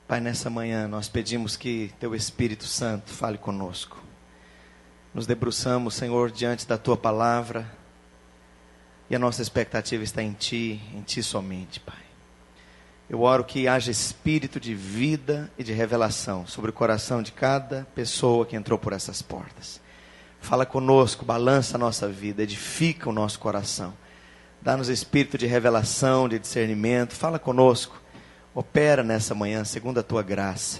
Pai, nessa manhã nós pedimos que Teu Espírito Santo fale conosco. Nos debruçamos, Senhor, diante da Tua palavra, e a nossa expectativa está em Ti somente, Pai. Eu oro que haja espírito de vida e de revelação sobre o coração de cada pessoa que entrou por essas portas. Fala conosco, balança a nossa vida, edifica o nosso coração. Dá-nos espírito de revelação, de discernimento. Fala conosco. Opera nessa manhã, segundo a Tua graça.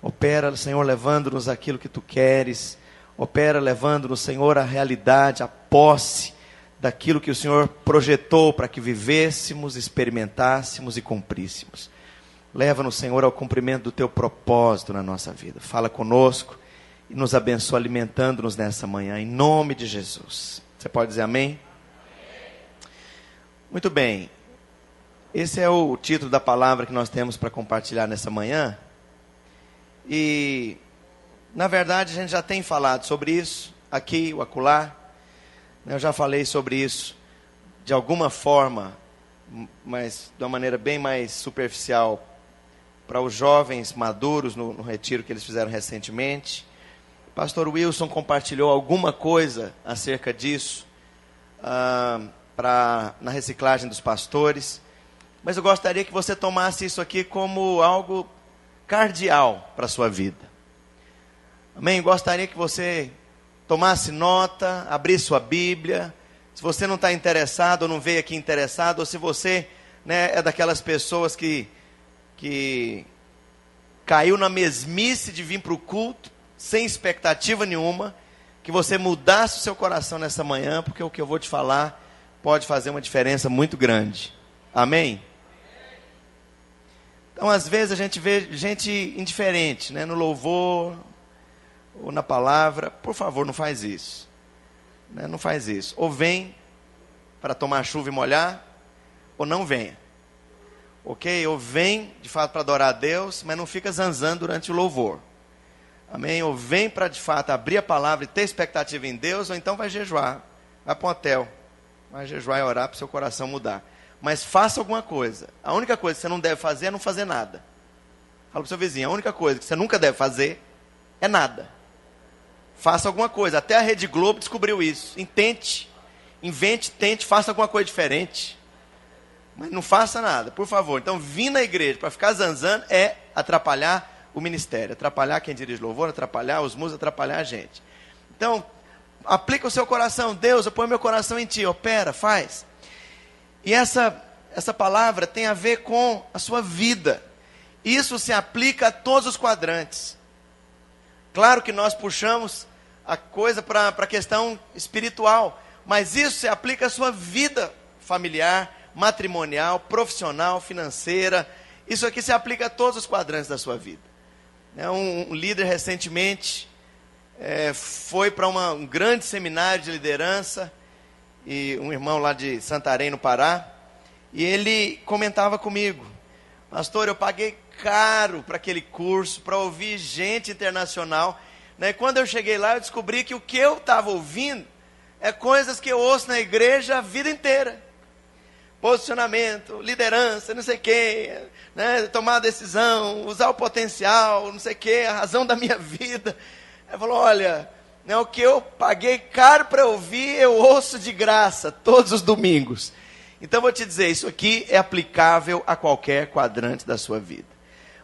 Opera, Senhor, levando-nos aquilo que Tu queres. Opera, levando-nos, Senhor, a realidade, a posse daquilo que o Senhor projetou para que vivêssemos, experimentássemos e cumpríssemos. Leva-nos, Senhor, ao cumprimento do Teu propósito na nossa vida. Fala conosco e nos abençoa alimentando-nos nessa manhã, em nome de Jesus. Você pode dizer amém? Muito bem. Esse é o título da palavra que nós temos para compartilhar nessa manhã. E, na verdade, a gente já tem falado sobre isso, aqui ou acolá. Eu já falei sobre isso de alguma forma, mas de uma maneira bem mais superficial, para os jovens maduros no retiro que eles fizeram recentemente. O pastor Wilson compartilhou alguma coisa acerca disso na reciclagem dos pastores. Mas eu gostaria que você tomasse isso aqui como algo cardial para a sua vida. Amém? Gostaria que você tomasse nota, abrisse sua Bíblia. Se você não está interessado ou não veio aqui interessado, ou se você, é daquelas pessoas que caiu na mesmice de vir para o culto, sem expectativa nenhuma, que você mudasse o seu coração nessa manhã, porque o que eu vou te falar pode fazer uma diferença muito grande. Amém? Então, às vezes, a gente vê gente indiferente, no louvor ou na palavra. Por favor, não faz isso. Não faz isso. Ou vem para tomar chuva e molhar, ou não venha. Ok? Ou vem, de fato, para adorar a Deus, mas não fica zanzando durante o louvor. Amém? Ou vem para, de fato, abrir a palavra e ter expectativa em Deus, ou então vai jejuar. Vai para um hotel. Vai jejuar e orar para o seu coração mudar. Mas faça alguma coisa. A única coisa que você não deve fazer é não fazer nada. Fala para o seu vizinho, a única coisa que você nunca deve fazer é nada. Faça alguma coisa. Até a Rede Globo descobriu isso. Intente, invente, tente, faça alguma coisa diferente. Mas não faça nada, por favor. Então, vir na igreja para ficar zanzando é atrapalhar o ministério. Atrapalhar quem dirige louvor, atrapalhar os músicos, atrapalhar a gente. Então, aplica o seu coração. Deus, eu ponho meu coração em Ti. Opera, faz. E essa palavra tem a ver com a sua vida. Isso se aplica a todos os quadrantes. Claro que nós puxamos a coisa para a questão espiritual, mas isso se aplica à sua vida familiar, matrimonial, profissional, financeira. Isso aqui se aplica a todos os quadrantes da sua vida. Um líder recentemente foi para um grande seminário de liderança, e um irmão lá de Santarém, no Pará, e ele comentava comigo: pastor, eu paguei caro para aquele curso, para ouvir gente internacional, Quando eu cheguei lá, eu descobri que o que eu estava ouvindo é coisas que eu ouço na igreja a vida inteira. Posicionamento, liderança, não sei o quê, tomar decisão, usar o potencial, não sei o quê, a razão da minha vida. Ele falou: olha, o que eu paguei caro para ouvir, eu ouço de graça, todos os domingos. Então eu vou te dizer, isso aqui é aplicável a qualquer quadrante da sua vida.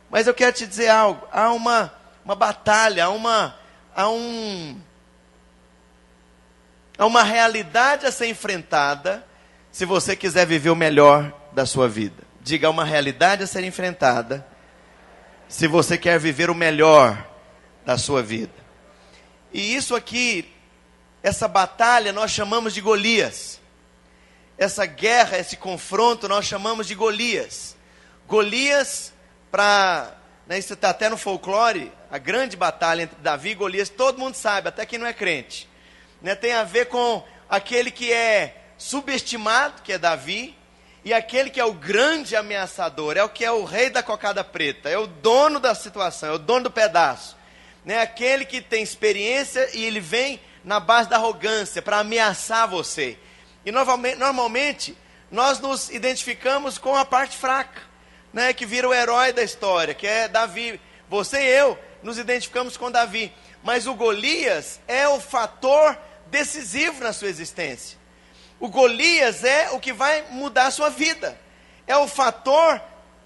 Mas eu quero te dizer algo, há uma batalha, há uma realidade a ser enfrentada, se você quiser viver o melhor da sua vida. Diga, há uma realidade a ser enfrentada, se você quer viver o melhor da sua vida. E isso aqui, essa batalha, nós chamamos de Golias. Essa guerra, esse confronto, nós chamamos de Golias. Golias, isso está até no folclore, a grande batalha entre Davi e Golias, todo mundo sabe, até quem não é crente. Tem a ver com aquele que é subestimado, que é Davi, e aquele que é o grande ameaçador, é o rei da cocada preta, é o dono da situação, é o dono do pedaço. Aquele que tem experiência e ele vem na base da arrogância para ameaçar você. E normalmente nós nos identificamos com a parte fraca. né, que vira o herói da história, que é Davi. Você e eu nos identificamos com Davi, mas o Golias é o fator decisivo na sua existência. O Golias é o que vai mudar a sua vida, é o fator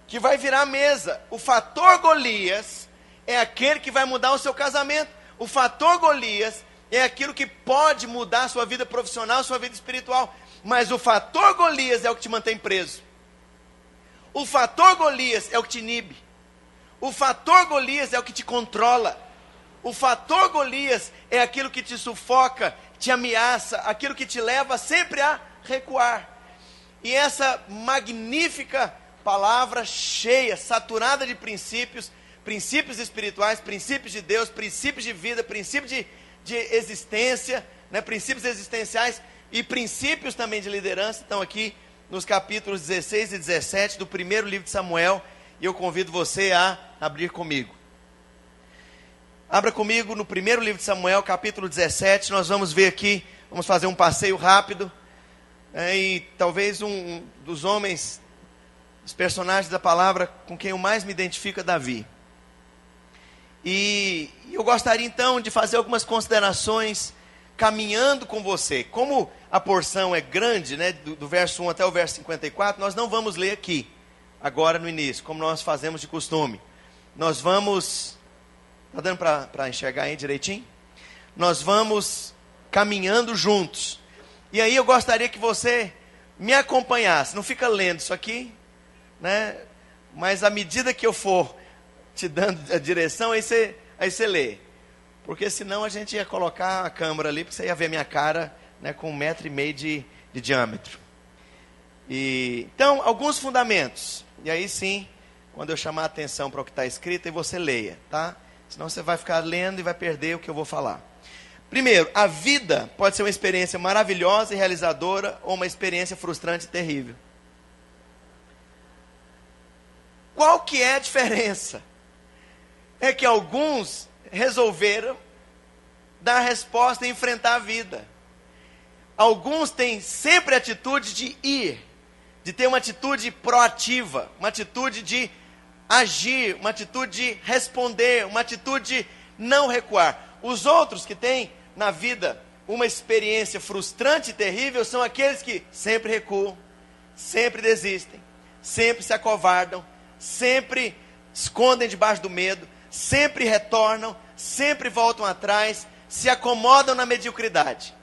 que vai virar a mesa. O fator Golias é aquele que vai mudar o seu casamento. O fator Golias é aquilo que pode mudar a sua vida profissional, a sua vida espiritual. Mas o fator Golias é o que te mantém preso. O fator Golias é o que te inibe. O fator Golias é o que te controla. O fator Golias é aquilo que te sufoca, te ameaça, aquilo que te leva sempre a recuar. E essa magnífica palavra cheia, saturada de princípios, princípios espirituais, princípios de Deus, princípios de vida, princípios de existência, né, princípios existenciais e princípios também de liderança, estão aqui nos capítulos 16 e 17 do primeiro livro de Samuel, e eu convido você a abrir comigo. Abra comigo no primeiro livro de Samuel, capítulo 17, nós vamos ver aqui, vamos fazer um passeio rápido, e talvez um dos homens, os personagens da palavra com quem eu mais me identifico é Davi. E eu gostaria então de fazer algumas considerações caminhando com você. Como a porção é grande, né, do verso 1 até o verso 54, nós não vamos ler aqui, agora no início, como nós fazemos de costume. Nós vamos, está dando para enxergar aí direitinho? Nós vamos caminhando juntos. E aí eu gostaria que você me acompanhasse, não fica lendo isso aqui, né? Mas à medida que eu for te dando a direção, aí você lê. Porque senão a gente ia colocar a câmera ali, porque você ia ver minha cara, né, com 1,5 m de diâmetro. Então, alguns fundamentos. E aí sim, quando eu chamar a atenção para o que está escrito, aí você leia, tá? Senão você vai ficar lendo e vai perder o que eu vou falar. Primeiro, a vida pode ser uma experiência maravilhosa e realizadora, ou uma experiência frustrante e terrível. Qual que é a diferença? É que alguns resolveram dar a resposta e enfrentar a vida. Alguns têm sempre a atitude de ir, de ter uma atitude proativa, uma atitude de agir, uma atitude de responder, uma atitude de não recuar. Os outros que têm na vida uma experiência frustrante e terrível são aqueles que sempre recuam, sempre desistem, sempre se acovardam, sempre escondem debaixo do medo, sempre retornam, sempre voltam atrás, se acomodam na mediocridade.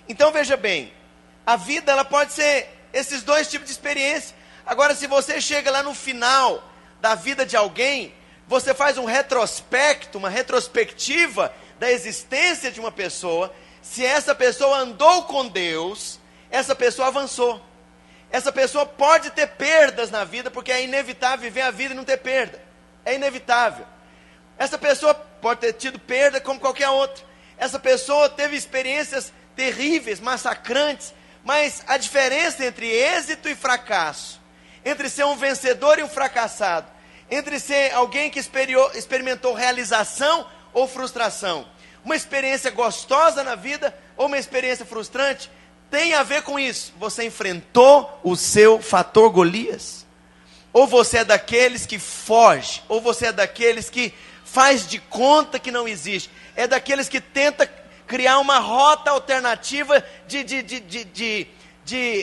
Então veja bem, a vida ela pode ser esses dois tipos de experiência. Agora, se você chega lá no final da vida de alguém, você faz um retrospecto, uma retrospectiva da existência de uma pessoa. Se essa pessoa andou com Deus, essa pessoa avançou. Essa pessoa pode ter perdas na vida, porque é inevitável viver a vida e não ter perda. É inevitável. Essa pessoa pode ter tido perda como qualquer outra. Essa pessoa teve experiências terríveis, massacrantes, mas a diferença entre êxito e fracasso, entre ser um vencedor e um fracassado, entre ser alguém que experimentou realização ou frustração, uma experiência gostosa na vida ou uma experiência frustrante, tem a ver com isso. Você enfrentou o seu fator Golias? Ou você é daqueles que foge? Ou você é daqueles que faz de conta que não existe? É daqueles que tenta criar uma rota alternativa de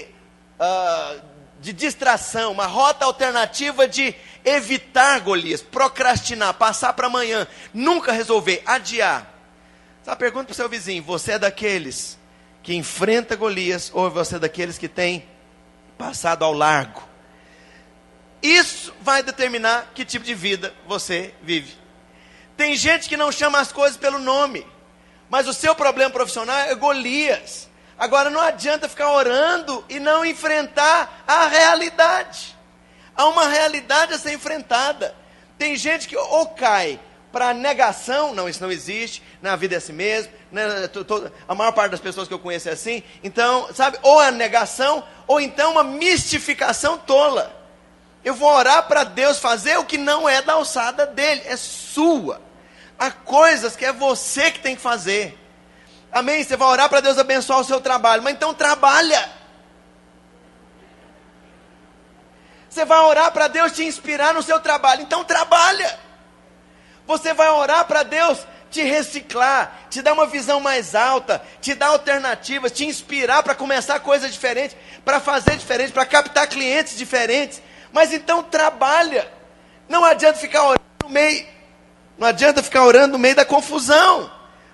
distração, uma rota alternativa de evitar Golias, procrastinar, passar para amanhã, nunca resolver, adiar. Só pergunta para o seu vizinho: você é daqueles que enfrenta Golias, ou você é daqueles que tem passado ao largo? Isso vai determinar que tipo de vida você vive. Tem gente que não chama as coisas pelo nome, mas o seu problema profissional é Golias. Agora não adianta ficar orando e não enfrentar a realidade. Há uma realidade a ser enfrentada. Tem gente que ou cai para a negação, não, isso não existe, na vida é assim mesmo, né, a maior parte das pessoas que eu conheço é assim. Então, sabe, ou a negação, ou então uma mistificação tola. Eu vou orar para Deus fazer o que não é da alçada dele, é sua. Há coisas que é você que tem que fazer. Amém? Você vai orar para Deus abençoar o seu trabalho, mas então trabalha. Você vai orar para Deus te inspirar no seu trabalho, então trabalha. Você vai orar para Deus te reciclar, te dar uma visão mais alta, te dar alternativas, te inspirar para começar coisas diferentes, para fazer diferente, para captar clientes diferentes. Mas então trabalha. Não adianta ficar orando no meio da confusão,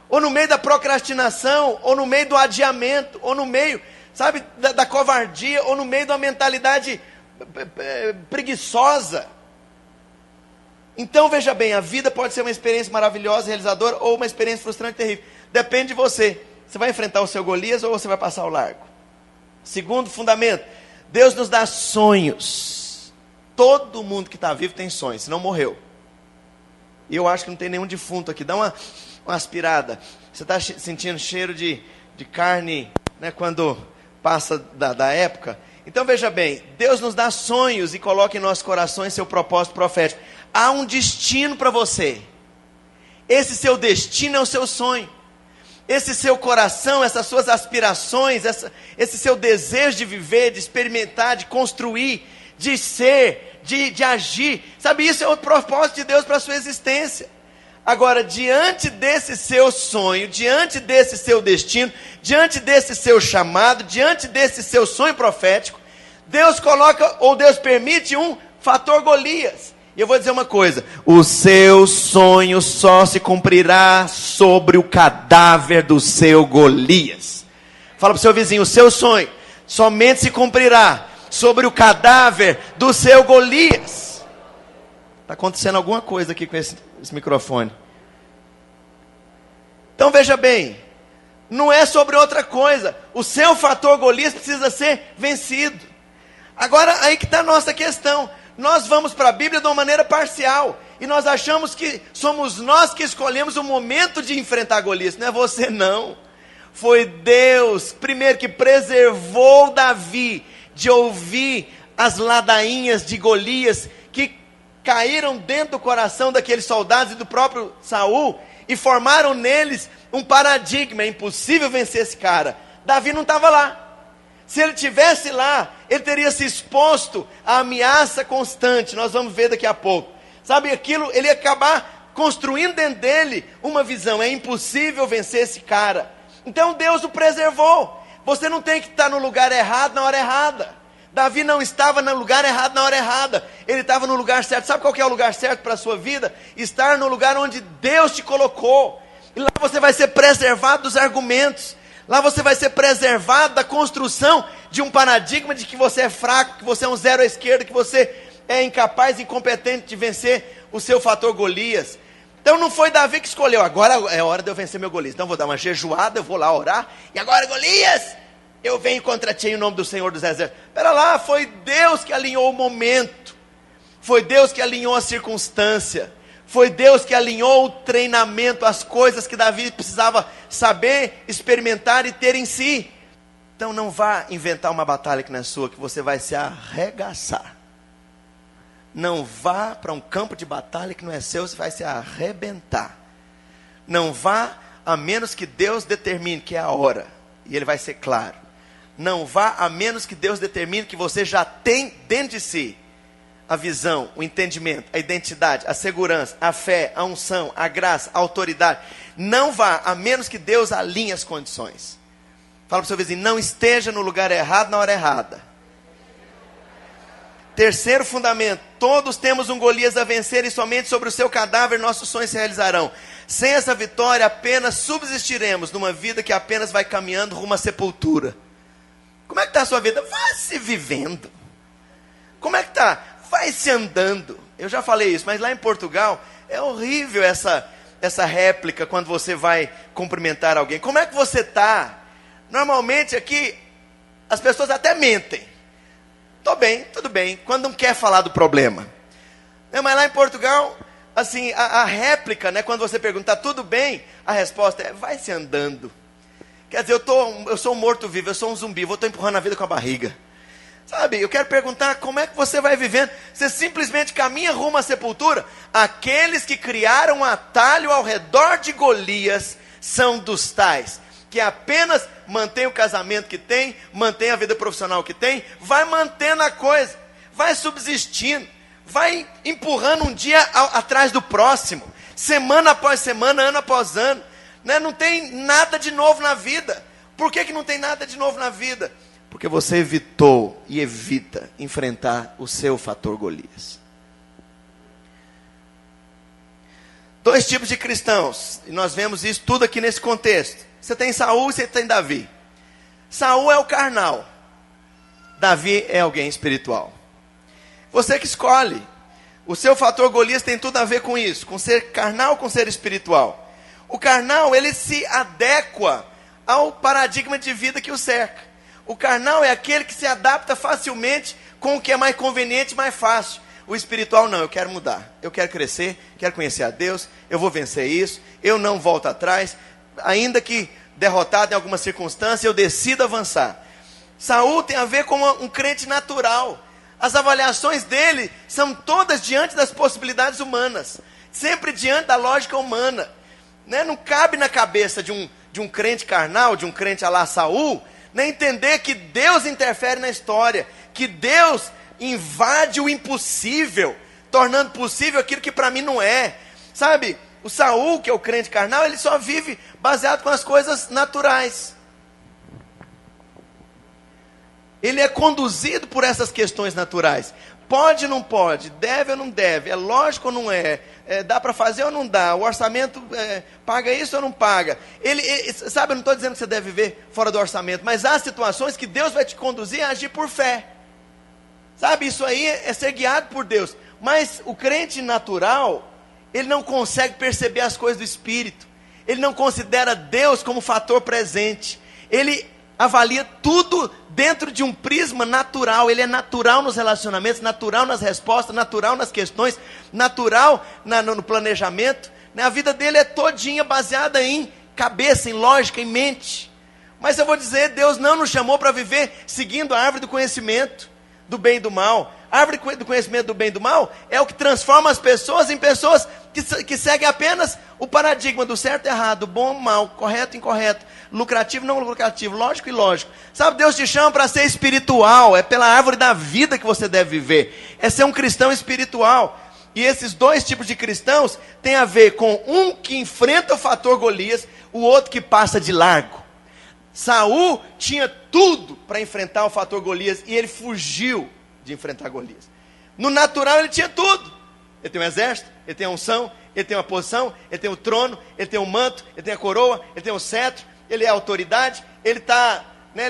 ou no meio da procrastinação, ou no meio do adiamento, ou no meio, sabe, da covardia, ou no meio de uma mentalidade preguiçosa. Então veja bem, a vida pode ser uma experiência maravilhosa, realizadora, ou uma experiência frustrante e terrível. Depende de você. Você vai enfrentar o seu Golias ou você vai passar ao largo? Segundo fundamento, Deus nos dá sonhos. Todo mundo que está vivo tem sonhos, senão morreu. E eu acho que não tem nenhum defunto aqui. Dá uma aspirada. Você está sentindo cheiro de carne, né, quando passa da época? Então veja bem, Deus nos dá sonhos e coloca em nossos corações seu propósito profético. Há um destino para você. Esse seu destino é o seu sonho. Esse seu coração, essas suas aspirações, esse seu desejo de viver, de experimentar, de construir, de ser, de agir. Sabe, isso é o propósito de Deus para a sua existência. Agora, diante desse seu sonho, diante desse seu destino, diante desse seu chamado, diante desse seu sonho profético, Deus coloca, ou Deus permite um fator Golias. E eu vou dizer uma coisa: o seu sonho só se cumprirá sobre o cadáver do seu Golias. Fala para o seu vizinho: o seu sonho somente se cumprirá sobre o cadáver do seu Golias. Está acontecendo alguma coisa aqui com esse microfone. Então veja bem, não é sobre outra coisa. O seu fator Golias precisa ser vencido. Agora aí que está a nossa questão. Nós vamos para a Bíblia de uma maneira parcial, e nós achamos que somos nós que escolhemos o momento de enfrentar Golias. Não é você não. Foi Deus, primeiro, que preservou Davi de ouvir as ladainhas de Golias, que caíram dentro do coração daqueles soldados e do próprio Saul, e formaram neles um paradigma. É impossível vencer esse cara. Davi não estava lá. Se ele estivesse lá, ele teria se exposto à ameaça constante. Nós vamos ver daqui a pouco. Sabe, aquilo, ele ia acabar construindo dentro dele uma visão. É impossível vencer esse cara. Então Deus o preservou. Você não tem que estar no lugar errado na hora errada. Davi não estava no lugar errado na hora errada. Ele estava no lugar certo. Sabe qual que é o lugar certo para a sua vida? Estar no lugar onde Deus te colocou. E lá você vai ser preservado dos argumentos. Lá você vai ser preservado da construção de um paradigma de que você é fraco, que você é um zero à esquerda, que você é incapaz, incompetente de vencer o seu fator Golias. Então não foi Davi que escolheu: agora é hora de eu vencer meu Golias. Então vou dar uma jejuada, eu vou lá orar, e agora Golias, eu venho contra ti em nome do Senhor dos Exércitos. Espera lá, foi Deus que alinhou o momento. Foi Deus que alinhou a circunstância. Foi Deus que alinhou o treinamento, as coisas que Davi precisava saber, experimentar e ter em si. Então não vá inventar uma batalha que não é sua, que você vai se arregaçar. Não vá para um campo de batalha que não é seu, você vai se arrebentar. Não vá a menos que Deus determine que é a hora, e Ele vai ser claro. Não vá a menos que Deus determine que você já tem dentro de si a visão, o entendimento, a identidade, a segurança, a fé, a unção, a graça, a autoridade. Não vá a menos que Deus alinhe as condições. Fala para o seu vizinho: não esteja no lugar errado na hora errada. Terceiro fundamento: todos temos um Golias a vencer, e somente sobre o seu cadáver nossos sonhos se realizarão. Sem essa vitória apenas subsistiremos numa vida que apenas vai caminhando rumo à sepultura. Como é que está a sua vida? Vai se vivendo. Como é que está? Vai se andando. Eu já falei isso, mas lá em Portugal é horrível essa réplica quando você vai cumprimentar alguém. Como é que você está? Normalmente aqui as pessoas até mentem. Estou bem, tudo bem, quando não quer falar do problema. Mas lá em Portugal, assim, a réplica, né, quando você pergunta: tá tudo bem? A resposta é: vai se andando. Quer dizer, eu sou um morto-vivo, eu sou um zumbi, estou empurrando a vida com a barriga. Sabe, eu quero perguntar: como é que você vai vivendo? Você simplesmente caminha rumo à sepultura? Aqueles que criaram um atalho ao redor de Golias são dos tais que apenas mantém o casamento que tem, mantém a vida profissional que tem, vai mantendo a coisa, vai subsistindo, vai empurrando um dia atrás do próximo, semana após semana, ano após ano, né? Não tem nada de novo na vida. Por que não tem nada de novo na vida? Porque você evitou e evita enfrentar o seu fator Golias. Dois tipos de cristãos, e nós vemos isso tudo aqui nesse contexto. Você tem Saul e você tem Davi. Saul é o carnal, Davi é alguém espiritual. Você que escolhe. O seu fator Golias tem tudo a ver com isso, com ser carnal, com ser espiritual. O carnal, ele se adequa ao paradigma de vida que o cerca. O carnal é aquele que se adapta facilmente com o que é mais conveniente, mais fácil. O espiritual não, eu quero mudar, eu quero crescer, quero conhecer a Deus, eu vou vencer isso, eu não volto atrás, ainda que derrotado em alguma circunstância, eu decido avançar. Saul tem a ver com um crente natural. As avaliações dele são todas diante das possibilidades humanas, sempre diante da lógica humana, né? Não cabe na cabeça de um crente carnal, de um crente a lá Saul, né? Entender que Deus interfere na história, que Deus invade o impossível, tornando possível aquilo que para mim não é. Sabe, o Saul, que é o crente carnal, ele só vive baseado com as coisas naturais. Ele é conduzido por essas questões naturais. Pode ou não pode, deve ou não deve, é lógico ou não é, dá para fazer ou não dá, o orçamento paga isso ou não paga. Sabe, eu não estou dizendo que você deve viver fora do orçamento, mas há situações que Deus vai te conduzir a agir por fé. Sabe, isso aí é ser guiado por Deus. Mas o crente natural, ele não consegue perceber as coisas do Espírito. Ele não considera Deus como fator presente. Ele avalia tudo dentro de um prisma natural. Ele é natural nos relacionamentos, natural nas respostas, natural nas questões, natural no planejamento. A vida dele é todinha baseada em cabeça, em lógica, em mente. Mas eu vou dizer, Deus não nos chamou para viver seguindo a árvore do conhecimento do bem e do mal. A árvore do conhecimento do bem e do mal é o que transforma as pessoas em pessoas que seguem apenas o paradigma do certo e errado, bom e mal, correto e incorreto, lucrativo e não lucrativo, lógico e ilógico. Sabe, Deus te chama para ser espiritual, é pela árvore da vida que você deve viver, é ser um cristão espiritual. E esses dois tipos de cristãos têm a ver com um que enfrenta o fator Golias, o outro que passa de largo. Saul tinha tudo para enfrentar o fator Golias e ele fugiu de enfrentar Golias. No natural ele tinha tudo. Ele tem um exército, ele tem a unção, ele tem uma posição, ele tem o trono, ele tem o manto, ele tem a coroa, ele tem o cetro, ele é a autoridade, ele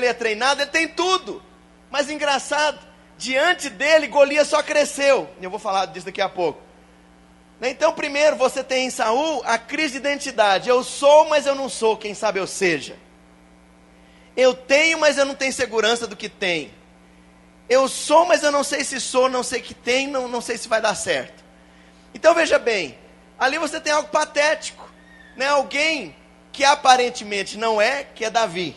é treinado, ele tem tudo. Mas engraçado, diante dele Golias só cresceu. E eu vou falar disso daqui a pouco. Então primeiro você tem em Saul a crise de identidade. Eu sou, mas eu não sou, quem sabe eu seja. Eu tenho, mas eu não tenho segurança do que tenho. Eu sou, mas eu não sei se sou, não sei que tem, não sei se vai dar certo. Então veja bem, ali você tem algo patético, né? Alguém que aparentemente não é, que é Davi.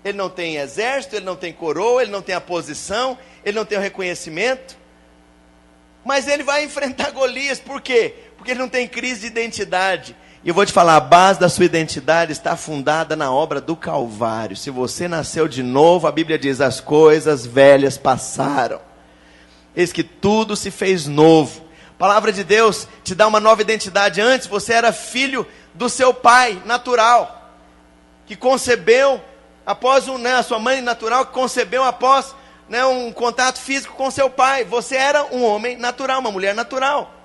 Ele não tem exército, ele não tem coroa, ele não tem a posição, ele não tem o reconhecimento. Mas ele vai enfrentar Golias, por quê? Porque ele não tem crise de identidade. E eu vou te falar, a base da sua identidade está fundada na obra do Calvário. Se você nasceu de novo, a Bíblia diz, as coisas velhas passaram. Eis que tudo se fez novo. A palavra de Deus te dá uma nova identidade. Antes você era filho do seu pai natural, que concebeu após a sua mãe natural, que concebeu após um contato físico com seu pai. Você era um homem natural, uma mulher natural.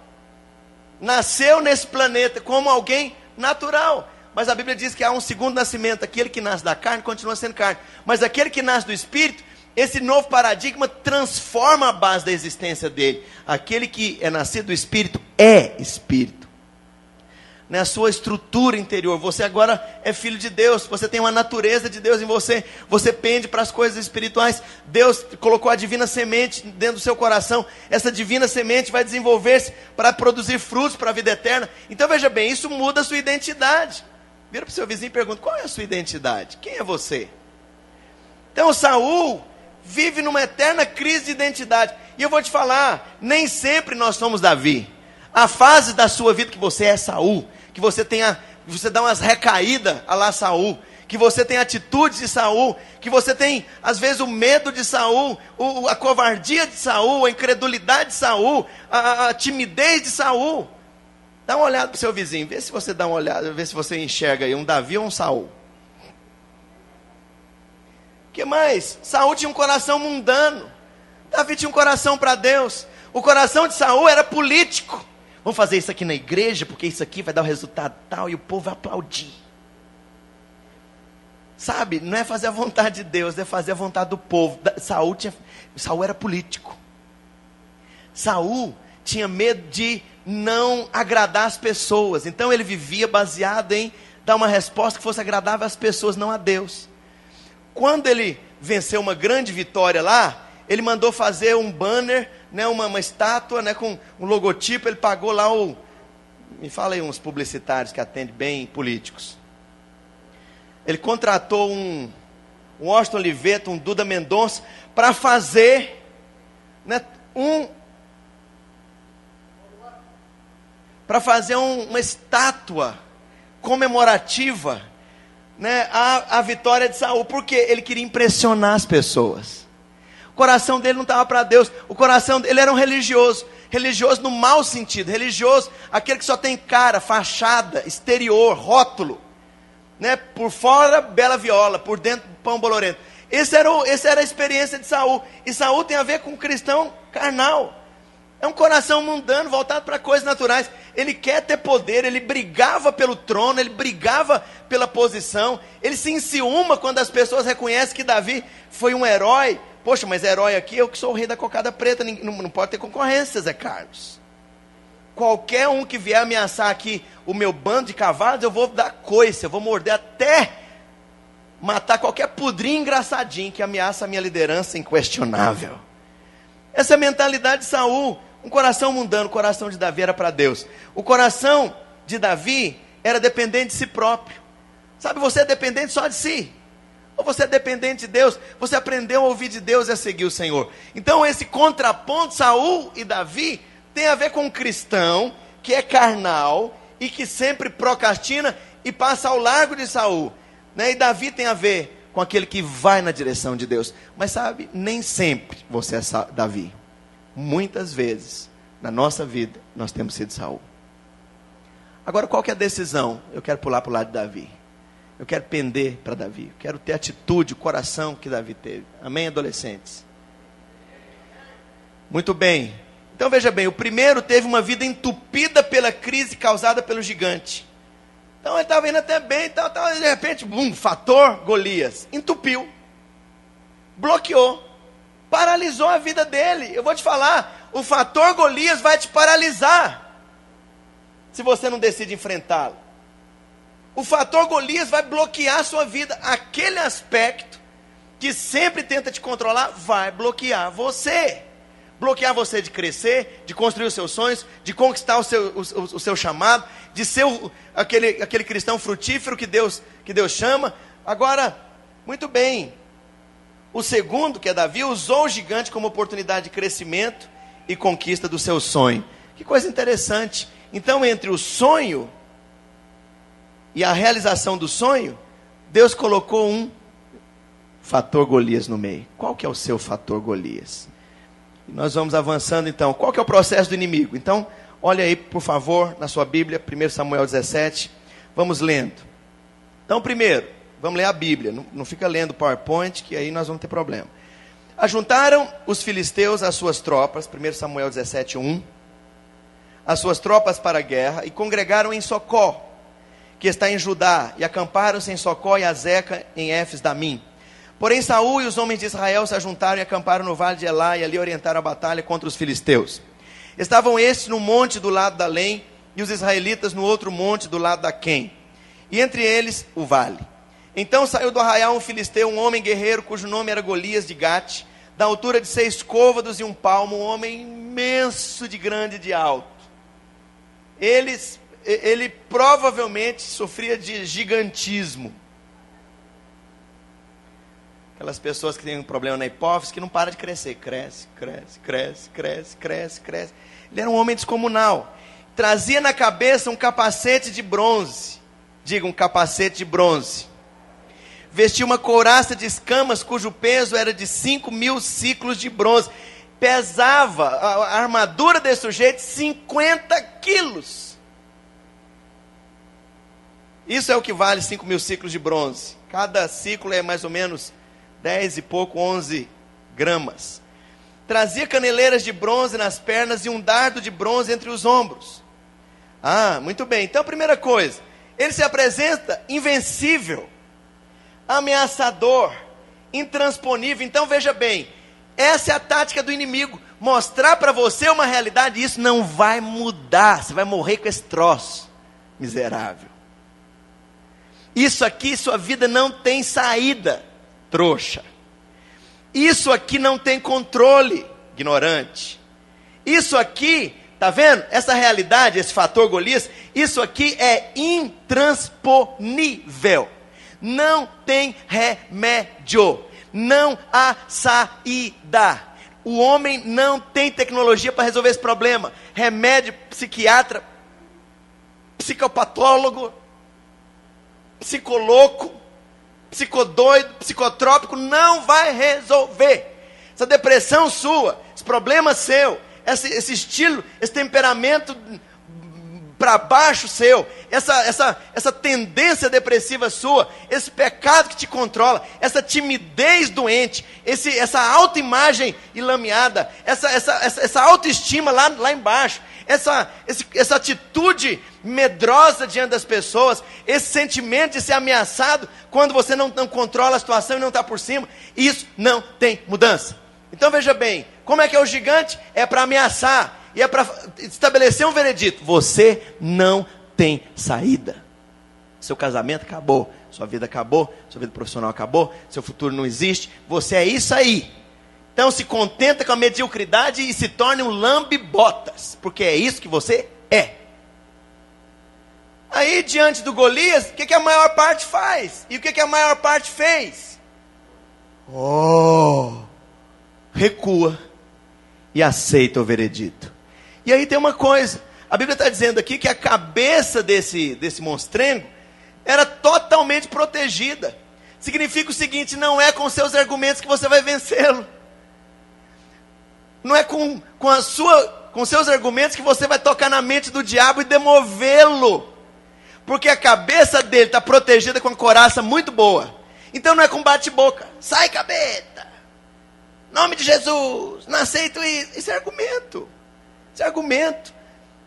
Nasceu nesse planeta como alguém natural. Mas a Bíblia diz que há um segundo nascimento. Aquele que nasce da carne continua sendo carne. Mas aquele que nasce do Espírito, esse novo paradigma transforma a base da existência dele. Aquele que é nascido do Espírito é Espírito. Na sua estrutura interior, você agora é filho de Deus, você tem uma natureza de Deus em você, você pende para as coisas espirituais. Deus colocou a divina semente dentro do seu coração, essa divina semente vai desenvolver-se para produzir frutos para a vida eterna. Então veja bem, isso muda a sua identidade. Vira para o seu vizinho e pergunta, qual é a sua identidade? Quem é você? Então Saul vive numa eterna crise de identidade, e eu vou te falar, nem sempre nós somos Davi. Há fases da sua vida que você é Saul, que você dá umas recaídas a lá Saul, que você tem atitudes de Saul, que você tem, às vezes, o medo de Saul, a covardia de Saul, a incredulidade de Saul, a timidez de Saul. Dá uma olhada para o seu vizinho, vê se você dá uma olhada, vê se você enxerga aí um Davi ou um Saul. O que mais? Saul tinha um coração mundano, Davi tinha um coração para Deus. O coração de Saul era político. Vamos fazer isso aqui na igreja, porque isso aqui vai dar o resultado tal, e o povo vai aplaudir. Sabe, não é fazer a vontade de Deus, é fazer a vontade do povo. Saul era político. Saul tinha medo de não agradar as pessoas. Então ele vivia baseado em dar uma resposta que fosse agradável às pessoas, não a Deus. Quando ele venceu uma grande vitória lá, ele mandou fazer um banner, né, uma estátua, né, com um logotipo. Ele pagou lá me fala aí uns publicitários que atendem bem políticos. Ele contratou um Washington Oliveto, um Duda Mendonça, para fazer, né, uma estátua comemorativa, né, à vitória de Saul, porque ele queria impressionar as pessoas. O coração dele não estava para Deus, o coração dele era um religioso no mau sentido, religioso, aquele que só tem cara, fachada, exterior, rótulo. Né, por fora, bela viola, por dentro, pão bolorento. Essa era a experiência de Saul. E Saul tem a ver com um cristão carnal. É um coração mundano, voltado para coisas naturais. Ele quer ter poder, ele brigava pelo trono, ele brigava pela posição. Ele se enciuma quando as pessoas reconhecem que Davi foi um herói. Poxa, mas herói aqui, eu que sou o rei da cocada preta, não pode ter concorrência, Zé Carlos. Qualquer um que vier ameaçar aqui o meu bando de cavalos, eu vou dar coice, eu vou morder até matar qualquer pudrinho engraçadinho que ameaça a minha liderança inquestionável. Essa é a mentalidade de Saul, um coração mundano. O coração de Davi era para Deus. O coração de Davi era dependente de si próprio. Sabe, você é dependente só de si, ou você é dependente de Deus? Você aprendeu a ouvir de Deus e a seguir o Senhor. Então esse contraponto, Saul e Davi, tem a ver com um cristão que é carnal e que sempre procrastina e passa ao largo de Saul, né? E Davi tem a ver com aquele que vai na direção de Deus. Mas sabe, nem sempre você é Davi. Muitas vezes na nossa vida nós temos sido Saul. Agora, qual que é a decisão? Eu quero pular para o lado de Davi. Eu quero pender para Davi. Eu quero ter a atitude, o coração que Davi teve. Amém, adolescentes? Muito bem. Então veja bem, o primeiro teve uma vida entupida pela crise causada pelo gigante. Então ele estava indo até bem e tal, de repente, fator Golias, entupiu, bloqueou, paralisou a vida dele. Eu vou te falar, o fator Golias vai te paralisar, se você não decide enfrentá-lo. O fator Golias vai bloquear a sua vida. Aquele aspecto que sempre tenta te controlar, vai bloquear você. Bloquear você de crescer, de construir os seus sonhos, de conquistar o seu chamado, de ser aquele cristão frutífero que Deus chama. Agora, muito bem, o segundo, que é Davi, usou o gigante como oportunidade de crescimento e conquista do seu sonho. Que coisa interessante. Então, entre o sonho e a realização do sonho, Deus colocou um fator Golias no meio. Qual que é o seu fator Golias? E nós vamos avançando então. Qual que é o processo do inimigo? Então, olha aí, por favor, na sua Bíblia, 1 Samuel 17. Vamos lendo. Então, primeiro, vamos ler a Bíblia. Não fica lendo PowerPoint, que aí nós vamos ter problema. Ajuntaram os filisteus as suas tropas, 1 Samuel 17, 1. As suas tropas para a guerra, e congregaram em Socó, que está em Judá, e acamparam-se em Socó e Azeca, em Éfes-Damim. Porém Saul e os homens de Israel se ajuntaram e acamparam no vale de Elá, e ali orientaram a batalha contra os filisteus. Estavam estes no monte do lado da Além, e os israelitas no outro monte do lado da Quém, e entre eles o vale. Então saiu do arraial um filisteu, um homem guerreiro, cujo nome era Golias de Gate, da altura de 6 côvados e 1 palmo, um homem imenso de grande e de alto. Ele provavelmente sofria de gigantismo. Aquelas pessoas que têm um problema na hipófise, que não para de crescer. Cresce. Ele era um homem descomunal. Trazia na cabeça um capacete de bronze. Diga, um capacete de bronze. vestia uma couraça de escamas, cujo peso era de 5.000 ciclos de bronze. Pesava a armadura desse sujeito 50 quilos. Isso é o que vale 5.000 ciclos de bronze. Cada ciclo é mais ou menos 10 e pouco, 11 gramas. Trazia caneleiras de bronze nas pernas e um dardo de bronze entre os ombros. Ah, muito bem. Então, primeira coisa, ele se apresenta invencível, ameaçador, intransponível. Então, veja bem, essa é a tática do inimigo, mostrar para você uma realidade, e isso não vai mudar, você vai morrer com esse troço, miserável. Isso aqui, sua vida não tem saída, trouxa. Isso aqui não tem controle, ignorante. Isso aqui, tá vendo? Essa realidade, esse fator Golias, isso aqui é intransponível. Não tem remédio. Não há saída. O homem não tem tecnologia para resolver esse problema. Remédio, psiquiatra, psicopatólogo, psicoloco, psicodoido, psicotrópico, não vai resolver. Essa depressão sua, esse problema seu, esse estilo, esse temperamento para baixo seu, essa tendência depressiva sua, esse pecado que te controla, essa timidez doente, essa autoimagem ilameada, essa autoestima lá embaixo, essa atitude medrosa diante das pessoas, esse sentimento de ser ameaçado quando você não controla a situação e não está por cima, isso não tem mudança. Então veja bem, como é que é o gigante? É para ameaçar, e é para estabelecer um veredito: você não tem saída. Seu casamento acabou, sua vida acabou, sua vida profissional acabou, seu futuro não existe, você é isso aí. Então se contenta com a mediocridade e se torne um lambe-botas, porque é isso que você é. Aí diante do Golias, o que a maior parte faz? E o que a maior parte fez? Recua e aceita o veredito. E aí tem uma coisa, a Bíblia está dizendo aqui que a cabeça desse monstrengo era totalmente protegida. Significa o seguinte: não é com seus argumentos que você vai vencê-lo. Não é com seus argumentos que você vai tocar na mente do diabo e demovê-lo. Porque a cabeça dele está protegida com uma couraça muito boa. Então não é com bate-boca. Sai, capeta! Nome de Jesus! Não aceito isso. Isso é argumento. Isso é argumento.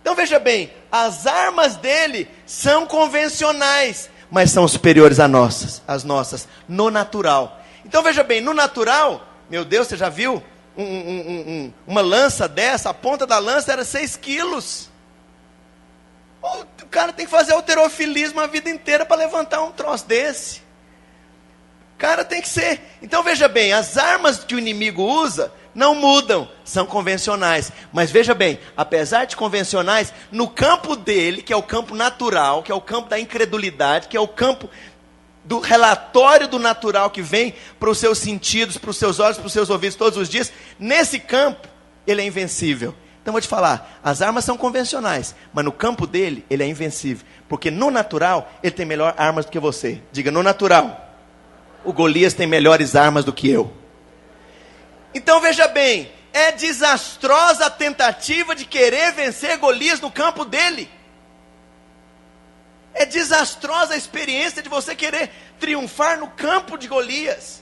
Então veja bem, as armas dele são convencionais, mas são superiores às nossas, no natural. Então veja bem, no natural, meu Deus, você já viu uma lança dessa? A ponta da lança era 6 quilos. O cara tem que fazer halterofilismo a vida inteira para levantar um troço desse. O cara tem que ser. Então veja bem, as armas que o inimigo usa não mudam, são convencionais. Mas veja bem, apesar de convencionais, no campo dele, que é o campo natural, que é o campo da incredulidade, que é o campo do relatório do natural que vem para os seus sentidos, para os seus olhos, para os seus ouvidos todos os dias, nesse campo, ele é invencível. Então vou te falar, as armas são convencionais, mas no campo dele, ele é invencível. Porque no natural, ele tem melhor armas do que você. Diga, no natural, o Golias tem melhores armas do que eu. Então veja bem, é desastrosa a tentativa de querer vencer Golias no campo dele. É desastrosa a experiência de você querer triunfar no campo de Golias.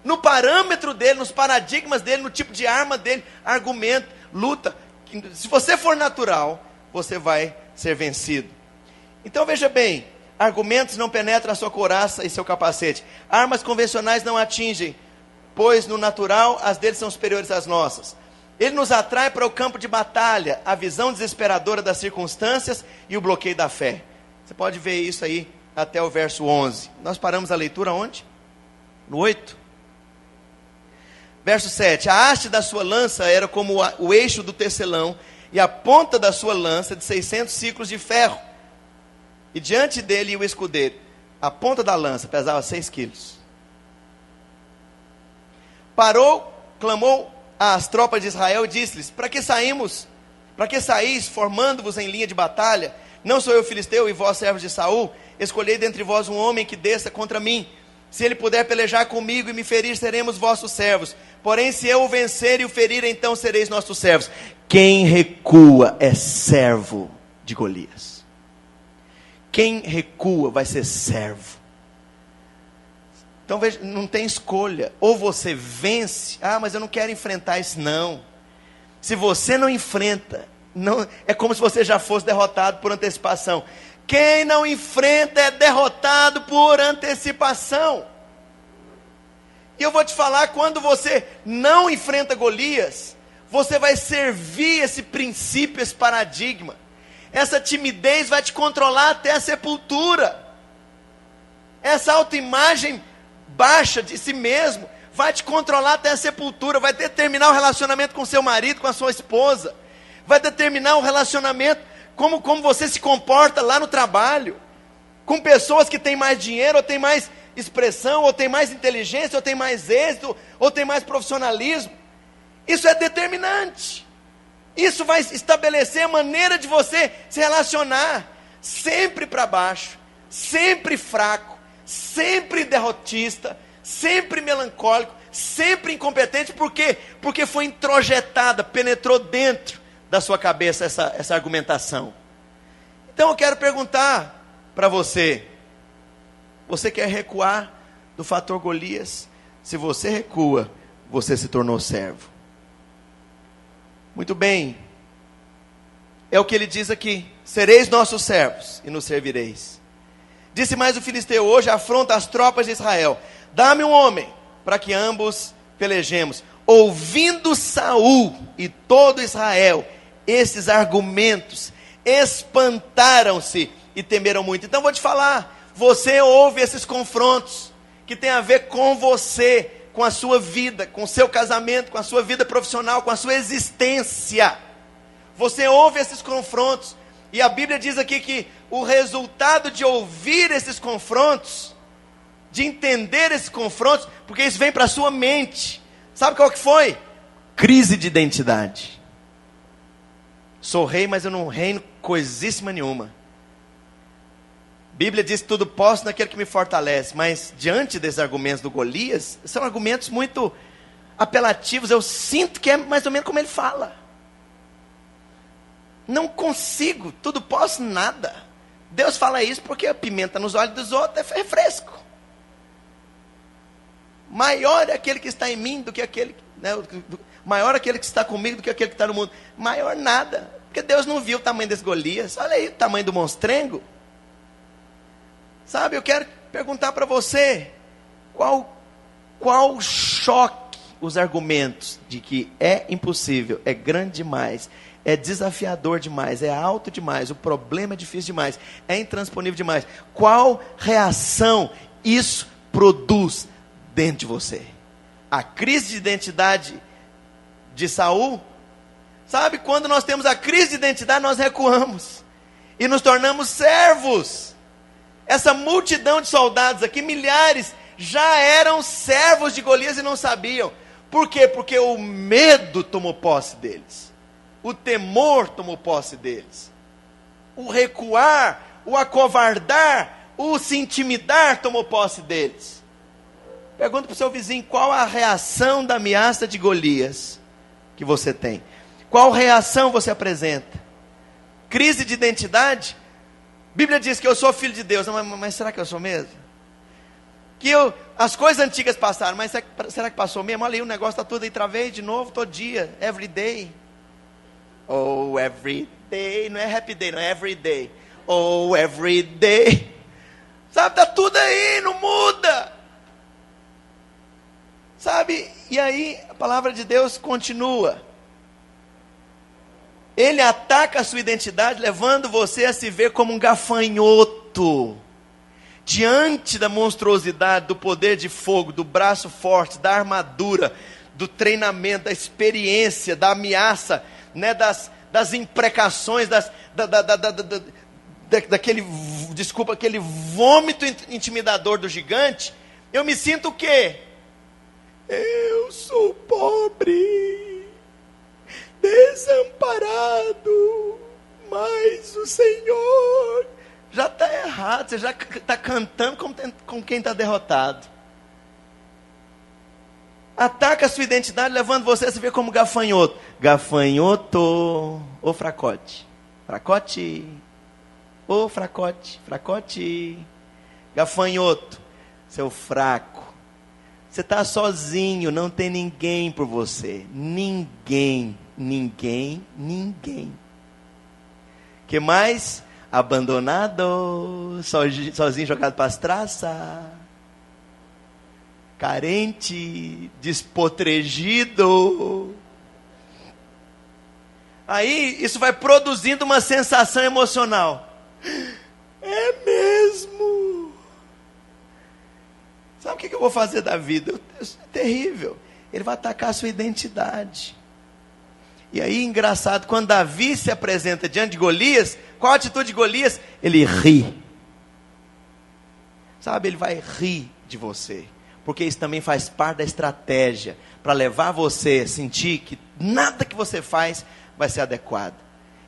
No parâmetro dele, nos paradigmas dele, no tipo de arma dele, argumento, luta. Se você for natural, você vai ser vencido. Então veja bem, argumentos não penetram a sua couraça e seu capacete. Armas convencionais não atingem, pois no natural as deles são superiores às nossas. Ele nos atrai para o campo de batalha, a visão desesperadora das circunstâncias e o bloqueio da fé. Você pode ver isso aí até o verso 11. Nós paramos a leitura onde? No 8. Verso 7. A haste da sua lança era como o eixo do tecelão, e a ponta da sua lança de 600 ciclos de ferro. E diante dele o escudeiro. A ponta da lança pesava 6 quilos. Parou, clamou às tropas de Israel e disse-lhes: para que saís formando-vos em linha de batalha? Não sou eu filisteu e vós servos de Saul? Escolhei dentre vós um homem que desça contra mim. Se ele puder pelejar comigo e me ferir, seremos vossos servos. Porém, se eu o vencer e o ferir, então sereis nossos servos. Quem recua é servo de Golias. Quem recua vai ser servo. Então veja, não tem escolha. Ou você vence, mas eu não quero enfrentar isso, não. Se você não enfrenta, não, é como se você já fosse derrotado por antecipação. Quem não enfrenta é derrotado por antecipação. E eu vou te falar, quando você não enfrenta Golias, você vai servir esse princípio, esse paradigma. Essa timidez vai te controlar até a sepultura. Essa autoimagem baixa de si mesmo vai te controlar até a sepultura. Vai determinar o relacionamento com seu marido, com a sua esposa. Vai determinar o relacionamento, como você se comporta lá no trabalho. Com pessoas que têm mais dinheiro, ou têm mais expressão, ou têm mais inteligência, ou têm mais êxito, ou têm mais profissionalismo. Isso é determinante. Isso vai estabelecer a maneira de você se relacionar. Sempre para baixo, sempre fraco, sempre derrotista, sempre melancólico, sempre incompetente. Por quê? Porque foi introjetada, penetrou dentro da sua cabeça essa argumentação. Então eu quero perguntar para você: você quer recuar do fator Golias? Se você recua, você se tornou servo. Muito bem, é o que ele diz aqui: sereis nossos servos e nos servireis. Disse mais o filisteu: hoje afronta as tropas de Israel, dá-me um homem, para que ambos pelejemos. Ouvindo Saul e todo Israel esses argumentos, espantaram-se e temeram muito. Então vou te falar, você ouve esses confrontos, que tem a ver com você, com a sua vida, com o seu casamento, com a sua vida profissional, com a sua existência. Você ouve esses confrontos, e a Bíblia diz aqui que o resultado de ouvir esses confrontos, de entender esses confrontos, porque isso vem para a sua mente, sabe qual que foi? Crise de identidade. Sou rei, mas eu não reino coisíssima nenhuma. Bíblia diz que tudo posso naquele que me fortalece, mas diante desses argumentos do Golias, são argumentos muito apelativos. Eu sinto que é mais ou menos como ele fala. Não consigo, tudo posso, nada. Deus fala isso porque a pimenta nos olhos dos outros é refresco. Maior é aquele que está em mim do que aquele, né, maior é aquele que está comigo do que aquele que está no mundo. Maior nada, porque Deus não viu o tamanho desse Golias. Olha aí o tamanho do monstrengo. Sabe, eu quero perguntar para você, qual choque os argumentos de que é impossível, é grande demais, é desafiador demais, é alto demais, o problema é difícil demais, é intransponível demais. Qual reação isso produz dentro de você? A crise de identidade de Saul? Sabe, quando nós temos a crise de identidade, nós recuamos e nos tornamos servos. Essa multidão de soldados aqui, milhares, já eram servos de Golias e não sabiam. Por quê? Porque o medo tomou posse deles. O temor tomou posse deles. O recuar, o acovardar, o se intimidar tomou posse deles. Pergunta para o seu vizinho, qual a reação da ameaça de Golias que você tem? Qual reação você apresenta? Crise de identidade? Bíblia diz que eu sou filho de Deus, mas será que eu sou mesmo? Que as coisas antigas passaram, mas será que passou mesmo? Olha aí, o negócio está tudo aí, travei de novo, todo dia, every day. Oh, every day, não é happy day, não é every day. Oh, every day. Sabe, está tudo aí, não muda. Sabe, e aí a palavra de Deus continua. Ele ataca a sua identidade, levando você a se ver como um gafanhoto. Diante da monstruosidade, do poder de fogo, do braço forte, da armadura, do treinamento, da experiência, da ameaça, né, das imprecações, aquele vômito intimidador do gigante, eu me sinto o quê? Eu sou pobre, desamparado, mas o Senhor... Já está errado, você já está cantando como quem está derrotado. ataca a sua identidade, levando você a se ver como gafanhoto. Gafanhoto, ô fracote, fracote, ô fracote, fracote, gafanhoto, seu fraco. Você está sozinho, não tem ninguém por você. Ninguém, ninguém, ninguém. Que mais? Abandonado, sozinho jogado para as traças, carente, despotregido. Aí isso vai produzindo uma sensação emocional. É mesmo? Sabe o que eu vou fazer da vida? É terrível. Ele vai atacar a sua identidade. E aí, engraçado, quando Davi se apresenta diante de Golias, qual a atitude de Golias? Ele ri. Sabe, ele vai rir de você. Porque isso também faz parte da estratégia para levar você a sentir que nada que você faz vai ser adequado.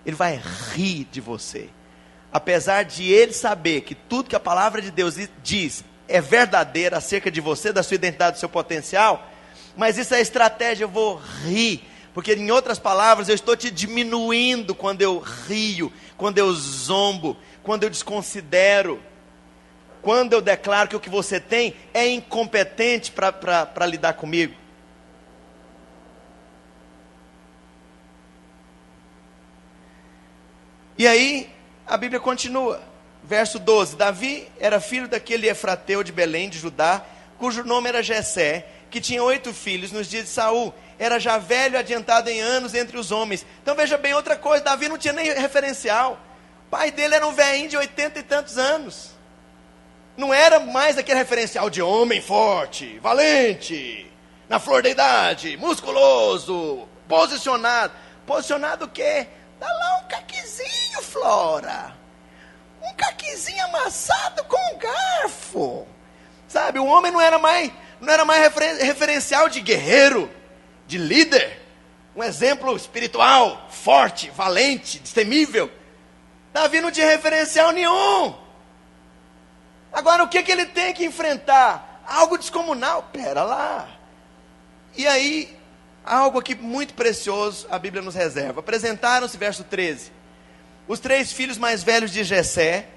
Ele vai rir de você. Apesar de ele saber que tudo que a palavra de Deus diz é verdadeiro acerca de você, da sua identidade, do seu potencial, mas isso é estratégia, eu vou rir. Porque em outras palavras, eu estou te diminuindo quando eu rio, quando eu zombo, quando eu desconsidero, quando eu declaro que o que você tem é incompetente para lidar comigo. E aí, a Bíblia continua, verso 12, Davi era filho daquele Efrateu de Belém, de Judá, cujo nome era Jessé, que tinha 8 filhos nos dias de Saul, era já velho, adiantado em anos entre os homens. Então veja bem, outra coisa, Davi não tinha nem referencial, o pai dele era um velhinho de 80 e tantos anos, não era mais aquele referencial de homem forte, valente, na flor da idade, musculoso, posicionado. Posicionado o quê? Dá lá um caquizinho, Flora, um caquizinho amassado com um garfo, sabe, o homem não era mais referencial de guerreiro, de líder, um exemplo espiritual, forte, valente, destemível. Davi não tinha referencial nenhum. Agora o que ele tem que enfrentar? Algo descomunal, pera lá. E aí, algo aqui muito precioso, a Bíblia nos reserva. Apresentaram-se, verso 13, os 3 filhos mais velhos de Jessé,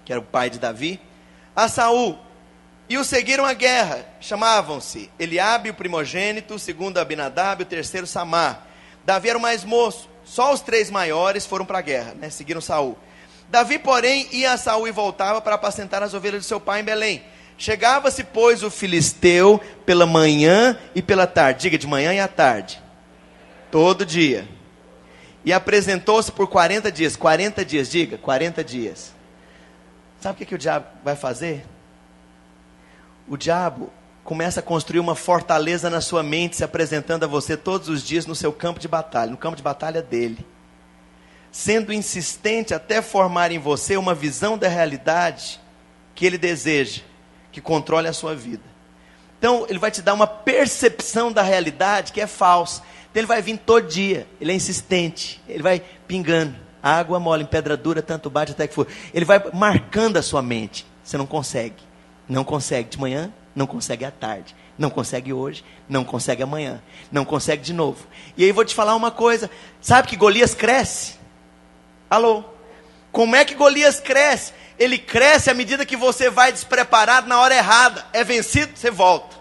que era o pai de Davi, a Saul, e o seguiram à guerra. Chamavam-se Eliabe, o primogênito, o segundo Abinadab, o terceiro Samar. Davi era o mais moço. Só os 3 maiores foram para a guerra, né? Seguiram Saul. Davi, porém, ia a Saul e voltava para apacentar as ovelhas de seu pai em Belém. Chegava-se, pois, o filisteu pela manhã e pela tarde. Diga, de manhã e à tarde. Todo dia. E apresentou-se por 40 dias. 40 dias, diga, 40 dias. Sabe o que o diabo vai fazer? O diabo começa a construir uma fortaleza na sua mente, se apresentando a você todos os dias no seu campo de batalha, no campo de batalha dele. Sendo insistente até formar em você uma visão da realidade que ele deseja, que controle a sua vida. Então, ele vai te dar uma percepção da realidade que é falsa. Então, ele vai vir todo dia, ele é insistente, ele vai pingando. Água mole em pedra dura, tanto bate até que for. Ele vai marcando a sua mente. Você não consegue. Não consegue de manhã, não consegue à tarde, não consegue hoje, não consegue amanhã, não consegue de novo. E aí vou te falar uma coisa, sabe que Golias cresce? Alô? Como é que Golias cresce? Ele cresce à medida que você vai despreparado na hora errada, é vencido, você volta.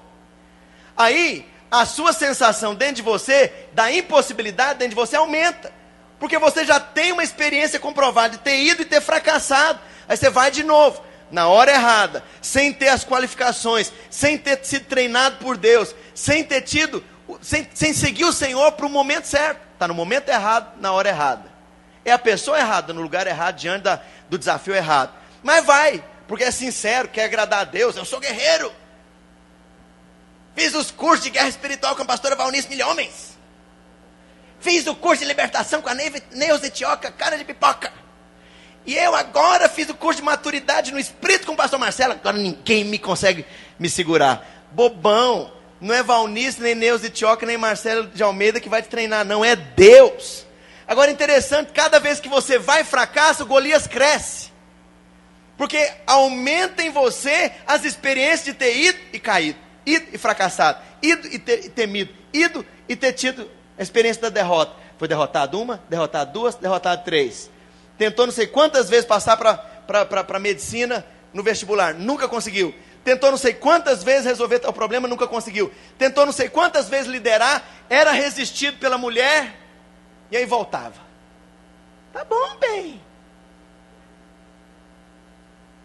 Aí, a sua sensação dentro de você, da impossibilidade dentro de você aumenta, porque você já tem uma experiência comprovada de ter ido e ter fracassado, aí você vai de novo. Na hora errada, sem ter as qualificações, sem ter sido treinado por Deus, sem seguir o Senhor para o momento certo. Está no momento errado, na hora errada. É a pessoa errada, no lugar errado, diante do desafio errado. Mas vai, porque é sincero, quer agradar a Deus. Eu sou guerreiro. Fiz os cursos de guerra espiritual com a pastora Valnice Milhomens. Fiz o curso de libertação com a Neuza Etioca, cara de pipoca. E eu agora fiz o curso de maturidade no Espírito com o pastor Marcelo. Agora ninguém me consegue me segurar. Bobão, não é Valnice, nem Neuza Etioca, nem Marcelo de Almeida que vai te treinar, não, é Deus. Agora interessante, cada vez que você vai e fracassa, o Golias cresce. Porque aumenta em você as experiências de ter ido e caído, ido e fracassado, ido e ter temido, ido e ter tido a experiência da derrota. Foi derrotado uma, derrotado duas, derrotado três. Tentou não sei quantas vezes passar para medicina no vestibular, nunca conseguiu. Tentou não sei quantas vezes resolver tal problema, nunca conseguiu. Tentou não sei quantas vezes liderar, era resistido pela mulher, e aí voltava. Tá bom, bem.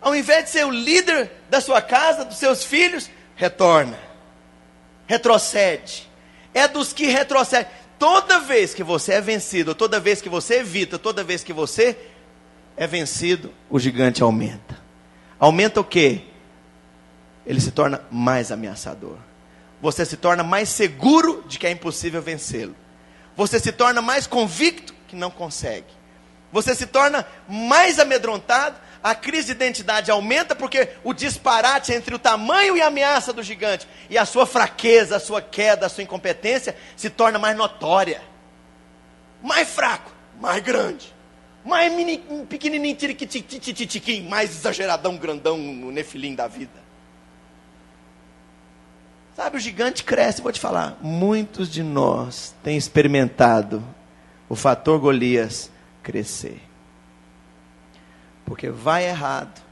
Ao invés de ser o líder da sua casa, dos seus filhos, retorna. Retrocede. É dos que retrocedem. Toda vez que você é vencido, toda vez que você evita, toda vez que você é vencido, o gigante aumenta. Aumenta o quê? Ele se torna mais ameaçador. Você se torna mais seguro de que é impossível vencê-lo. Você se torna mais convicto que não consegue. Você se torna mais amedrontado. A crise de identidade aumenta porque o disparate entre o tamanho e a ameaça do gigante e a sua fraqueza, a sua queda, a sua incompetência se torna mais notória. Mais fraco, mais grande. Mais pequenininho, tiriquitiquitiquim, mais exageradão, grandão, no nefilim da vida. Sabe, o gigante cresce, vou te falar. Muitos de nós têm experimentado o fator Golias crescer. Porque vai errado,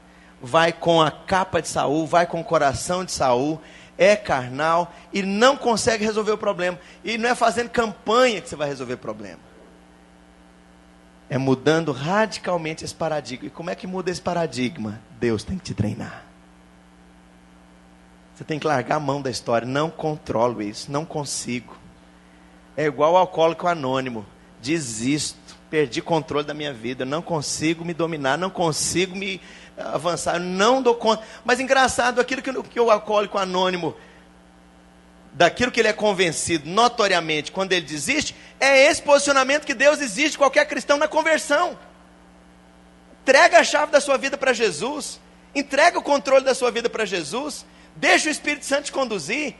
vai com a capa de Saul, vai com o coração de Saul, é carnal e não consegue resolver o problema. E não é fazendo campanha que você vai resolver o problema. É mudando radicalmente esse paradigma. E como é que muda esse paradigma? Deus tem que te treinar. Você tem que largar a mão da história. Não controlo isso, não consigo. É igual ao alcoólico anônimo. Desisto. Perdi controle da minha vida, não consigo me dominar, não consigo me avançar, não dou conta. Mas engraçado, aquilo que o alcoólico anônimo, daquilo que ele é convencido notoriamente, quando ele desiste, é esse posicionamento que Deus exige de qualquer cristão na conversão. Entrega a chave da sua vida para Jesus, entrega o controle da sua vida para Jesus, deixa o Espírito Santo te conduzir.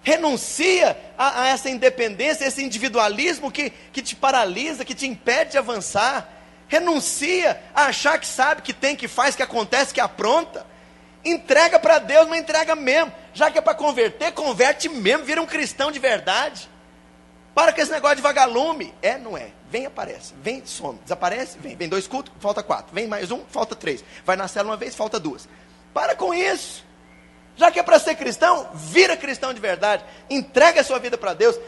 Renuncia a essa independência, esse individualismo que te paralisa, que te impede de avançar. Renuncia a achar que sabe, que tem, que faz, que acontece, que apronta. Entrega para Deus, mas entrega mesmo. Já que é para converter, converte mesmo, vira um cristão de verdade. Para com esse negócio de vagalume. É, não é? Vem, aparece. Vem, some. Desaparece, vem. Vem 2 cultos, falta 4. Vem mais 1, falta 3. Vai na célula uma vez, falta 2. Para com isso. Já que é para ser cristão, vira cristão de verdade. Entrega a sua vida para Deus.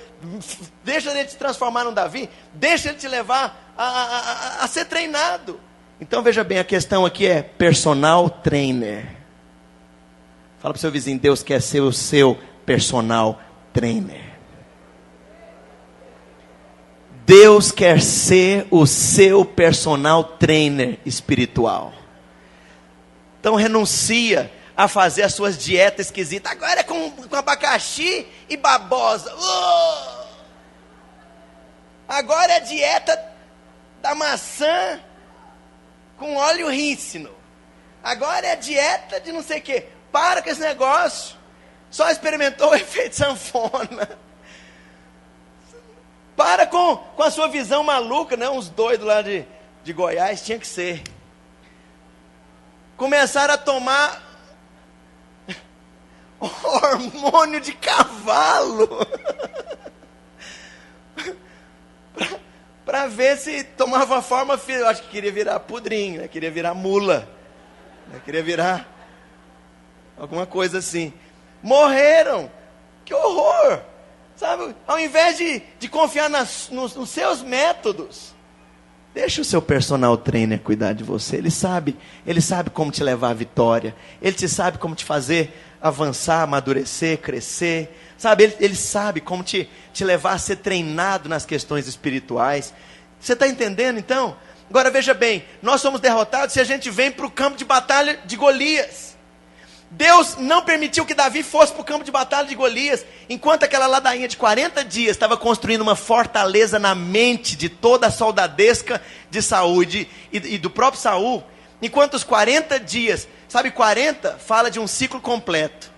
Deixa ele te transformar num Davi. Deixa ele te levar a ser treinado. Então veja bem, a questão aqui é personal trainer. Fala para o seu vizinho, Deus quer ser o seu personal trainer. Deus quer ser o seu personal trainer espiritual. Então renuncia a fazer as suas dietas esquisitas. Agora é com abacaxi e babosa. Agora é a dieta da maçã com óleo rícino. Agora é a dieta de não sei o quê. Para com esse negócio. Só experimentou o efeito sanfona. Para com a sua visão maluca, né? Uns doidos lá de Goiás, tinha que ser. Começaram a tomar hormônio de cavalo para ver se tomava forma física. Eu acho que queria virar pudrinho, né? Queria virar mula, né? Queria virar alguma coisa assim. Morreram. Que horror, sabe? Ao invés de confiar nos seus métodos, deixa o seu personal trainer cuidar de você. Ele sabe como te levar à vitória. Ele sabe como te fazer avançar, amadurecer, crescer. Sabe, ele sabe como te levar a ser treinado nas questões espirituais. Você está entendendo então? Agora veja bem, nós somos derrotados se a gente vem para o campo de batalha de Golias. Deus não permitiu que Davi fosse para o campo de batalha de Golias, enquanto aquela ladainha de 40 dias estava construindo uma fortaleza na mente de toda a soldadesca de Saul e do próprio Saul. Enquanto os 40 dias, sabe, 40 fala de um ciclo completo.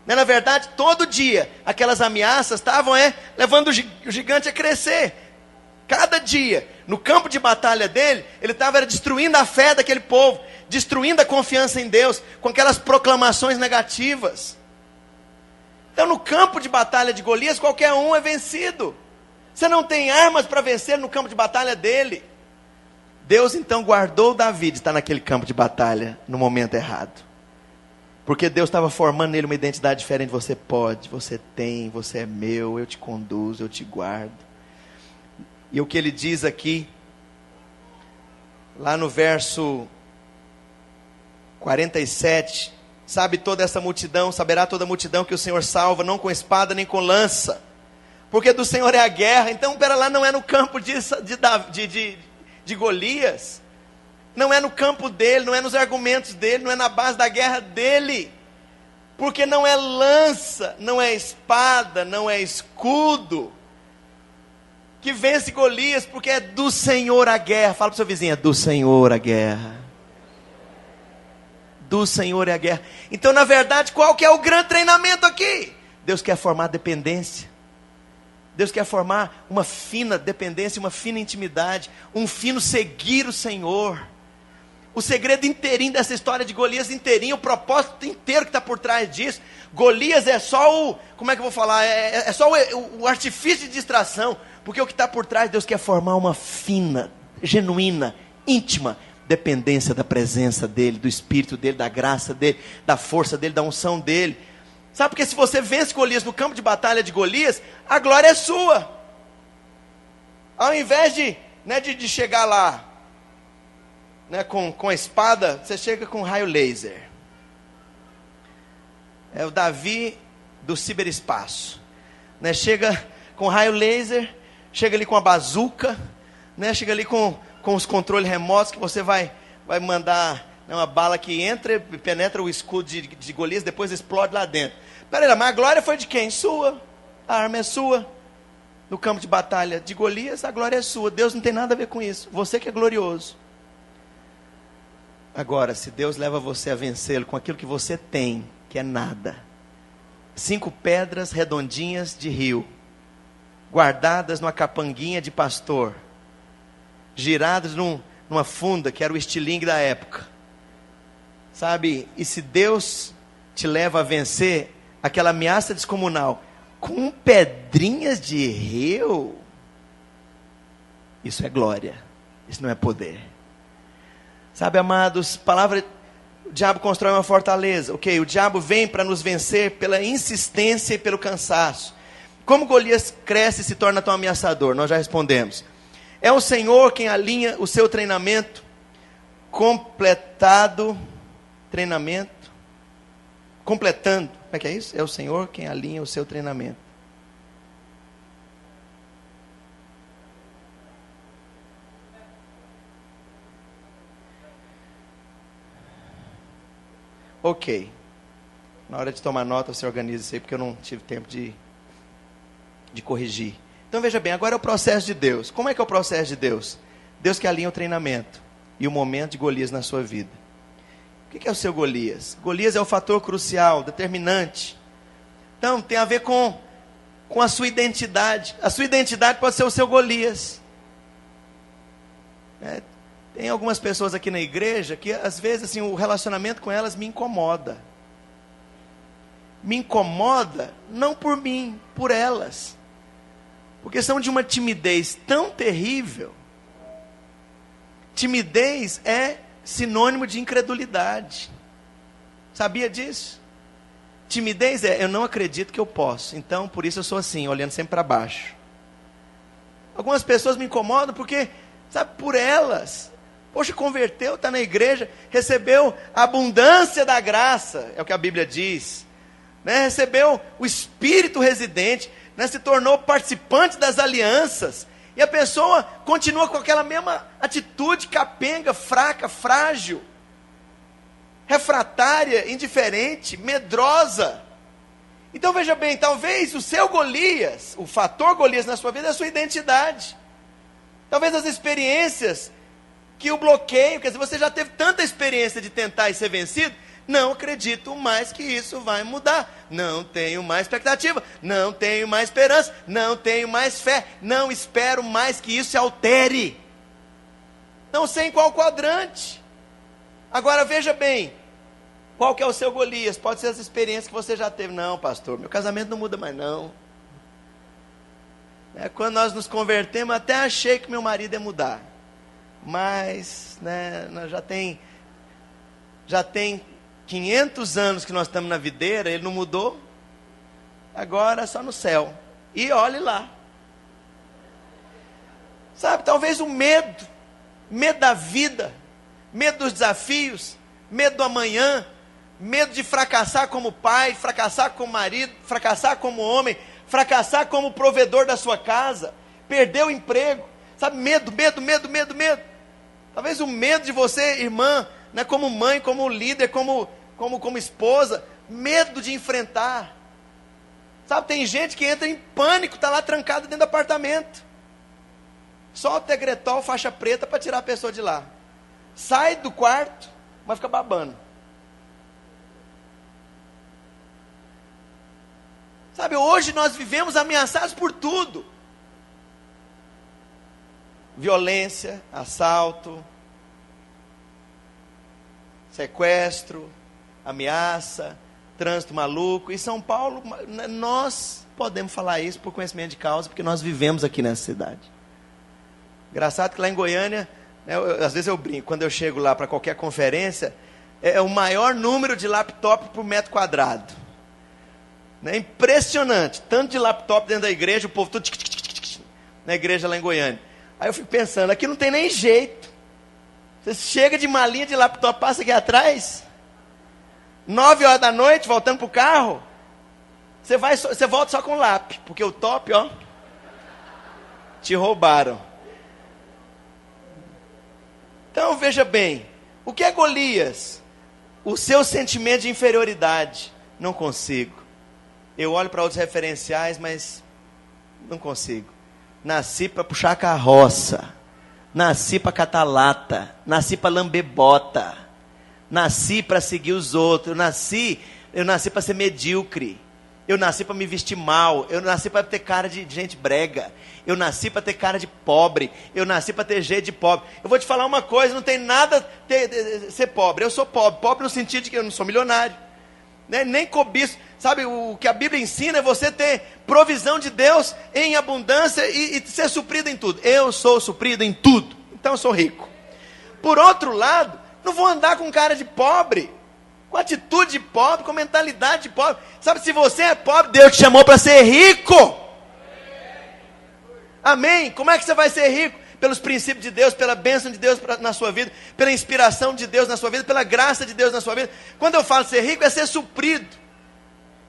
Na verdade, todo dia, aquelas ameaças estavam levando o gigante a crescer. Cada dia, no campo de batalha dele, ele estava destruindo a fé daquele povo, destruindo a confiança em Deus, com aquelas proclamações negativas. Então no campo de batalha de Golias, qualquer um é vencido. Você não tem armas para vencer no campo de batalha dele. Deus então guardou Davi de estar naquele campo de batalha no momento errado. Porque Deus estava formando nele uma identidade diferente. Você pode, você tem, você é meu, eu te conduzo, eu te guardo. E o que ele diz aqui, lá no verso 47, sabe toda essa multidão, saberá toda a multidão que o Senhor salva, não com espada nem com lança, porque do Senhor é a guerra. Então, pera lá, não é no campo de Golias, não é no campo dele, não é nos argumentos dele, não é na base da guerra dele, porque não é lança, não é espada, não é escudo que vence Golias, porque é do Senhor a guerra. Fala para o seu vizinho, é do Senhor a guerra. Do Senhor é a guerra. Então, na verdade, qual que é o grande treinamento aqui? Deus quer formar dependência. Deus quer formar uma fina dependência, uma fina intimidade, um fino seguir o Senhor. O segredo inteirinho dessa história de Golias inteirinho, o propósito inteiro que está por trás disso. Golias é só o, como é que eu vou falar? É só o artifício de distração. Porque o que está por trás, Deus quer formar uma fina, genuína, íntima dependência da presença dEle, do Espírito dEle, da graça dEle, da força dEle, da unção dEle. Sabe, porque se você vence Golias no campo de batalha de Golias, a glória é sua. Ao invés de chegar lá, com a espada, você chega com raio laser. É o Davi do ciberespaço. Chega com raio laser, chega ali com a bazuca, chega ali com os controles remotos, que você vai mandar uma bala que entra e penetra o escudo de Golias, depois explode lá dentro. Peraí, mas a glória foi de quem? Sua. A arma é sua. No campo de batalha de Golias, a glória é sua. Deus não tem nada a ver com isso. Você que é glorioso. Agora, se Deus leva você a vencê-lo com aquilo que você tem, que é nada. 5 pedras redondinhas de rio, guardadas numa capanguinha de pastor, giradas numa funda, que era o estilingue da época. Sabe, e se Deus te leva a vencer aquela ameaça descomunal, com pedrinhas de rio, isso é glória, isso não é poder. Sabe, amados, o diabo constrói uma fortaleza, ok, o diabo vem para nos vencer pela insistência e pelo cansaço. Como Golias cresce e se torna tão ameaçador? Nós já respondemos. É o Senhor quem alinha o seu treinamento, completando, como é que é isso? É o Senhor quem alinha o seu treinamento. Ok, na hora de tomar nota você organiza isso aí, porque eu não tive tempo de corrigir. Então veja bem, agora é o processo de Deus. Como é que é o processo de Deus? Deus que alinha o treinamento e o momento de Golias na sua vida. O que é o seu Golias? Golias é o fator crucial, determinante. Então tem a ver com a sua identidade. A sua identidade pode ser o seu Golias. Tem algumas pessoas aqui na igreja que às vezes assim, o relacionamento com elas me incomoda. Me incomoda não por mim, por elas. Porque são de uma timidez tão terrível. Timidez é sinônimo de incredulidade. Sabia disso? Timidez é, eu não acredito que eu posso. Então, por isso eu sou assim, olhando sempre para baixo. Algumas pessoas me incomodam porque, sabe, por elas. Poxa, converteu, está na igreja, recebeu a abundância da graça, é o que a Bíblia diz. Recebeu o Espírito residente, se tornou participante das alianças, e a pessoa continua com aquela mesma atitude capenga, fraca, frágil, refratária, indiferente, medrosa. Então veja bem, talvez o seu Golias, o fator Golias na sua vida é a sua identidade. Talvez as experiências que o bloqueiam, quer dizer, você já teve tanta experiência de tentar e ser vencido, não acredito mais que isso vai mudar, não tenho mais expectativa, não tenho mais esperança, não tenho mais fé, não espero mais que isso se altere. Não sei em qual quadrante. Agora veja bem, Qual que é o seu Golias? Pode ser as experiências que você já teve. Não, pastor, meu casamento não muda mais não. Quando nós nos convertemos, até achei que meu marido ia mudar. Mas, já tem 500 anos que nós estamos na videira, ele não mudou. Agora é só no céu. E olhe lá. Sabe, talvez o medo da vida, medo dos desafios, medo do amanhã, medo de fracassar como pai, fracassar como marido, fracassar como homem, fracassar como provedor da sua casa, perder o emprego, sabe, medo. Talvez o medo de você, irmã, como mãe, como líder, como esposa, medo de enfrentar. Sabe, tem gente que entra em pânico, está lá trancado dentro do apartamento. Só o Tegretol, faixa preta, para tirar a pessoa de lá. Sai do quarto, mas fica babando. Sabe, hoje nós vivemos ameaçados por tudo. Violência, assalto, sequestro, ameaça, trânsito maluco. E São Paulo, nós podemos falar isso por conhecimento de causa, porque nós vivemos aqui nessa cidade. Engraçado que lá em Goiânia, às vezes eu brinco, quando eu chego lá para qualquer conferência, é o maior número de laptop por metro quadrado. É impressionante, tanto de laptop dentro da igreja, o povo tudo na igreja lá em Goiânia. Aí eu fico pensando, aqui não tem nem jeito. Você chega de malinha de laptop, passa aqui atrás, 9 horas da noite, voltando para o carro, você volta só com o lápis, porque o top, te roubaram. Então veja bem, o que é Golias? O seu sentimento de inferioridade. Não consigo. Eu olho para outros referenciais, mas não consigo. Nasci para puxar a carroça, nasci para catar lata, nasci para lamber bota, nasci para seguir os outros, eu nasci para ser medíocre, eu nasci para me vestir mal, eu nasci para ter cara de gente brega, eu nasci para ter cara de pobre, eu nasci para ter jeito de pobre. Eu vou te falar uma coisa, não tem nada ser pobre. Eu sou pobre no sentido de que eu não sou milionário, nem cobiço. Sabe, o que a Bíblia ensina é você ter provisão de Deus em abundância e ser suprido em tudo. Eu sou suprido em tudo, então eu sou rico. Por outro lado, não vou andar com cara de pobre, com atitude de pobre, com mentalidade de pobre. Sabe, se você é pobre, Deus te chamou para ser rico. Amém? Como é que você vai ser rico? Pelos princípios de Deus, pela bênção de Deus na sua vida, pela inspiração de Deus na sua vida, pela graça de Deus na sua vida. Quando eu falo ser rico, é ser suprido.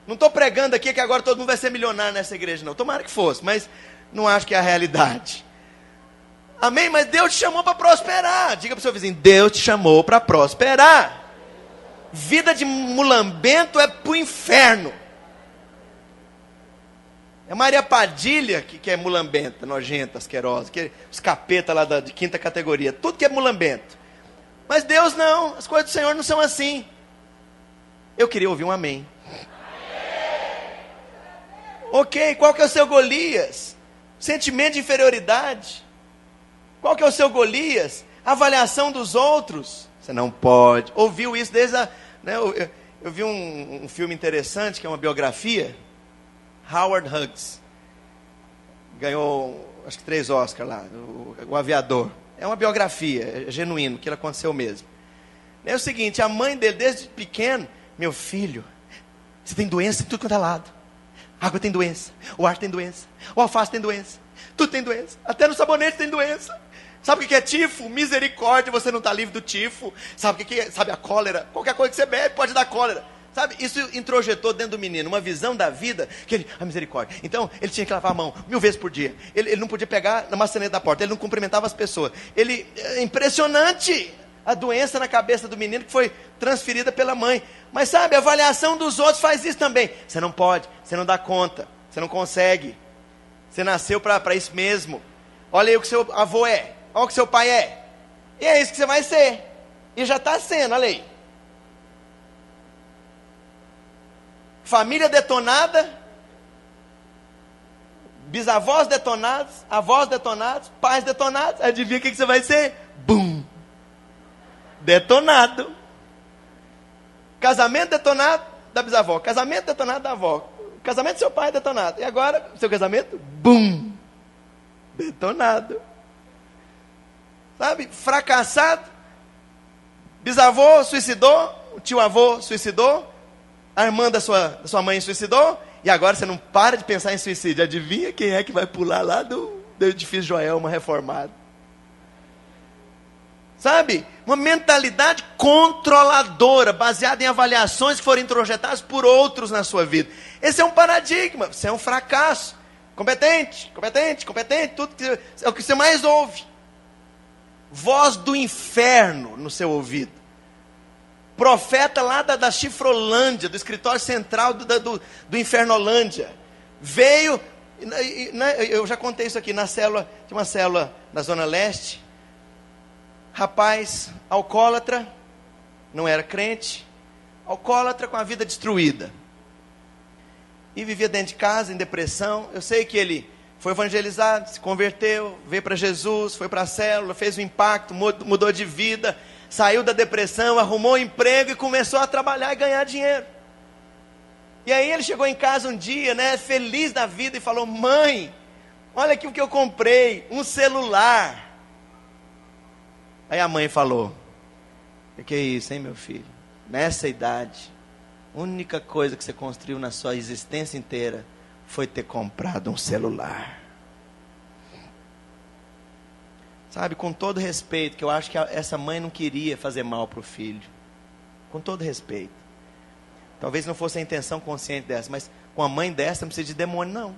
Não estou pregando aqui que agora todo mundo vai ser milionário nessa igreja, não. Tomara que fosse, mas não acho que é a realidade. Amém? Mas Deus te chamou para prosperar. Diga para o seu vizinho, Deus te chamou para prosperar. Vida de mulambento é para o inferno. É Maria Padilha que é mulambenta, nojenta, asquerosa, os capeta lá de quinta categoria, tudo que é mulambento. Mas Deus não, as coisas do Senhor não são assim. Eu queria ouvir um amém. Ok, qual que é o seu Golias? Sentimento de inferioridade. Qual que é o seu Golias? Avaliação dos outros. Você não pode. Ouviu isso desde a... Eu vi um filme interessante, que é uma biografia. Howard Hughes. Ganhou, acho que 3 Oscars lá. O Aviador. É uma biografia, é genuíno, que aconteceu mesmo. É o seguinte, a mãe dele, desde pequeno, meu filho, você tem doença em tudo quanto é lado. A água tem doença, o ar tem doença, o alface tem doença, tudo tem doença, até no sabonete tem doença. Sabe o que é tifo? Misericórdia, você não está livre do tifo. Sabe o que é? Sabe a cólera? Qualquer coisa que você bebe pode dar cólera. Sabe, isso introjetou dentro do menino uma visão da vida, que ele, misericórdia. Então, ele tinha que lavar a mão 1000 vezes por dia. Ele não podia pegar na maçaneta da porta, ele não cumprimentava as pessoas. É impressionante a doença na cabeça do menino que foi transferida pela mãe. Mas sabe, a avaliação dos outros faz isso também. Você não pode, você não dá conta, você não consegue. Você nasceu para isso mesmo. Olha aí o que seu avô é, olha o que seu pai é. E é isso que você vai ser. E já está sendo, olha aí. Família detonada, bisavós detonados, avós detonados, pais detonados. Adivinha o que você vai ser? Bum! Detonado. Casamento detonado da bisavó. Casamento detonado da avó. Casamento do seu pai detonado. E agora, seu casamento, bum! Detonado. Sabe? Fracassado. Bisavô suicidou. O tio-avô suicidou. A irmã da sua mãe suicidou. E agora você não para de pensar em suicídio. Adivinha quem é que vai pular lá do edifício Joelma reformado? Sabe? Uma mentalidade controladora, baseada em avaliações que foram introjetadas por outros na sua vida. Esse é um paradigma. Você é um fracasso. Competente, tudo é o que você mais ouve. Voz do inferno no seu ouvido. Profeta lá da Chifrolândia, do escritório central do Infernolândia. Veio, eu já contei isso aqui, tinha uma célula na Zona Leste. Rapaz, alcoólatra, não era crente, alcoólatra com a vida destruída. E vivia dentro de casa, em depressão. Eu sei que ele foi evangelizado, se converteu, veio para Jesus, foi para a célula, fez um impacto, mudou de vida, saiu da depressão, arrumou um emprego e começou a trabalhar e ganhar dinheiro. E aí ele chegou em casa um dia, feliz da vida, e falou: mãe, olha aqui o que eu comprei, um celular. Aí a mãe falou: o que é isso, hein, meu filho? Nessa idade, a única coisa que você construiu na sua existência inteira foi ter comprado um celular. Sabe, com todo respeito, que eu acho que essa mãe não queria fazer mal para o filho. Com todo respeito. Talvez não fosse a intenção consciente dessa, mas com a mãe dessa não precisa de demônio, não.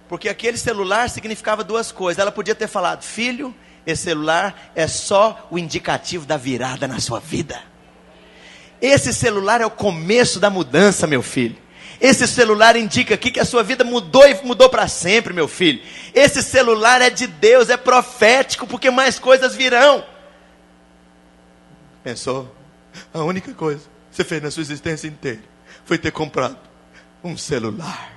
Porque aquele celular significava duas coisas. Ela podia ter falado: filho, esse celular é só o indicativo da virada na sua vida. Esse celular é o começo da mudança, meu filho. Esse celular indica aqui que a sua vida mudou e mudou para sempre, meu filho. Esse celular é de Deus, é profético, porque mais coisas virão. Pensou? A única coisa que você fez na sua existência inteira foi ter comprado um celular.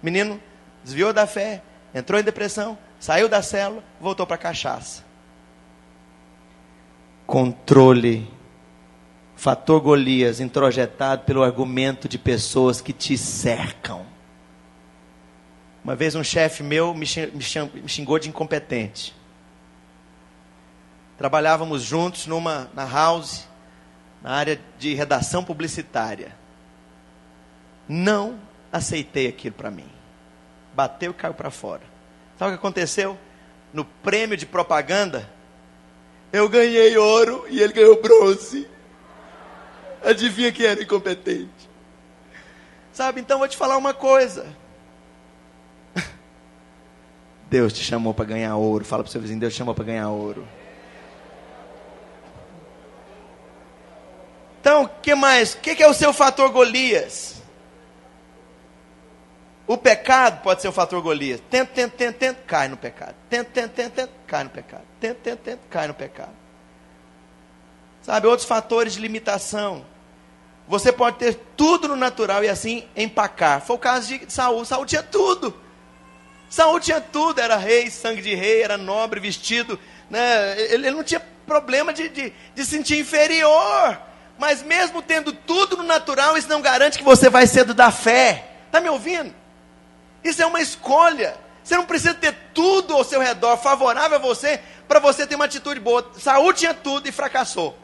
Menino desviou da fé, entrou em depressão, saiu da célula, voltou para a cachaça. Controle. Fator Golias, introjetado pelo argumento de pessoas que te cercam. Uma vez um chefe meu me xingou de incompetente. Trabalhávamos juntos na house, na área de redação publicitária. Não aceitei aquilo para mim. Bateu e caiu para fora. Sabe o que aconteceu? No prêmio de propaganda, eu ganhei ouro e ele ganhou bronze. Adivinha quem era incompetente? Sabe, então vou te falar uma coisa. Deus te chamou para ganhar ouro. Fala para o seu vizinho: Deus te chamou para ganhar ouro. Então, o que mais? O que é o seu fator Golias? O pecado pode ser o fator Golias. Tenta, cai no pecado. Tenta, cai no pecado. Tenta, cai no pecado. Sabe, outros fatores de limitação. Você pode ter tudo no natural e assim empacar. Foi o caso de Saul. Saul tinha tudo. Saul tinha tudo. Era rei, sangue de rei, era nobre, vestido. Ele não tinha problema de sentir inferior. Mas mesmo tendo tudo no natural, isso não garante que você vai ser da fé. Está me ouvindo? Isso é uma escolha. Você não precisa ter tudo ao seu redor favorável a você para você ter uma atitude boa. Saul tinha tudo e fracassou.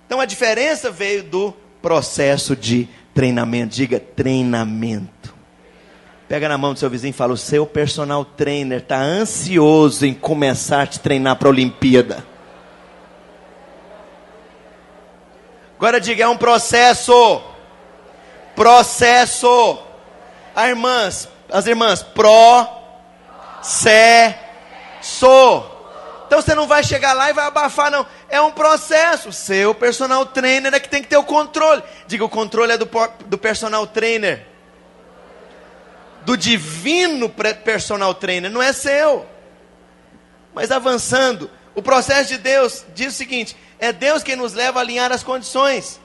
Então a diferença veio do processo de treinamento. Diga: treinamento. Pega na mão do seu vizinho e fala: o seu personal trainer está ansioso em começar a te treinar para a Olimpíada. Agora diga: é um processo. Processo. As irmãs, processo. Então você não vai chegar lá e vai abafar, não. É um processo. Seu personal trainer é que tem que ter o controle. Diga: o controle é do personal trainer. Do divino personal trainer, não é seu. Mas avançando, o processo de Deus diz o seguinte: é Deus quem nos leva a alinhar as condições.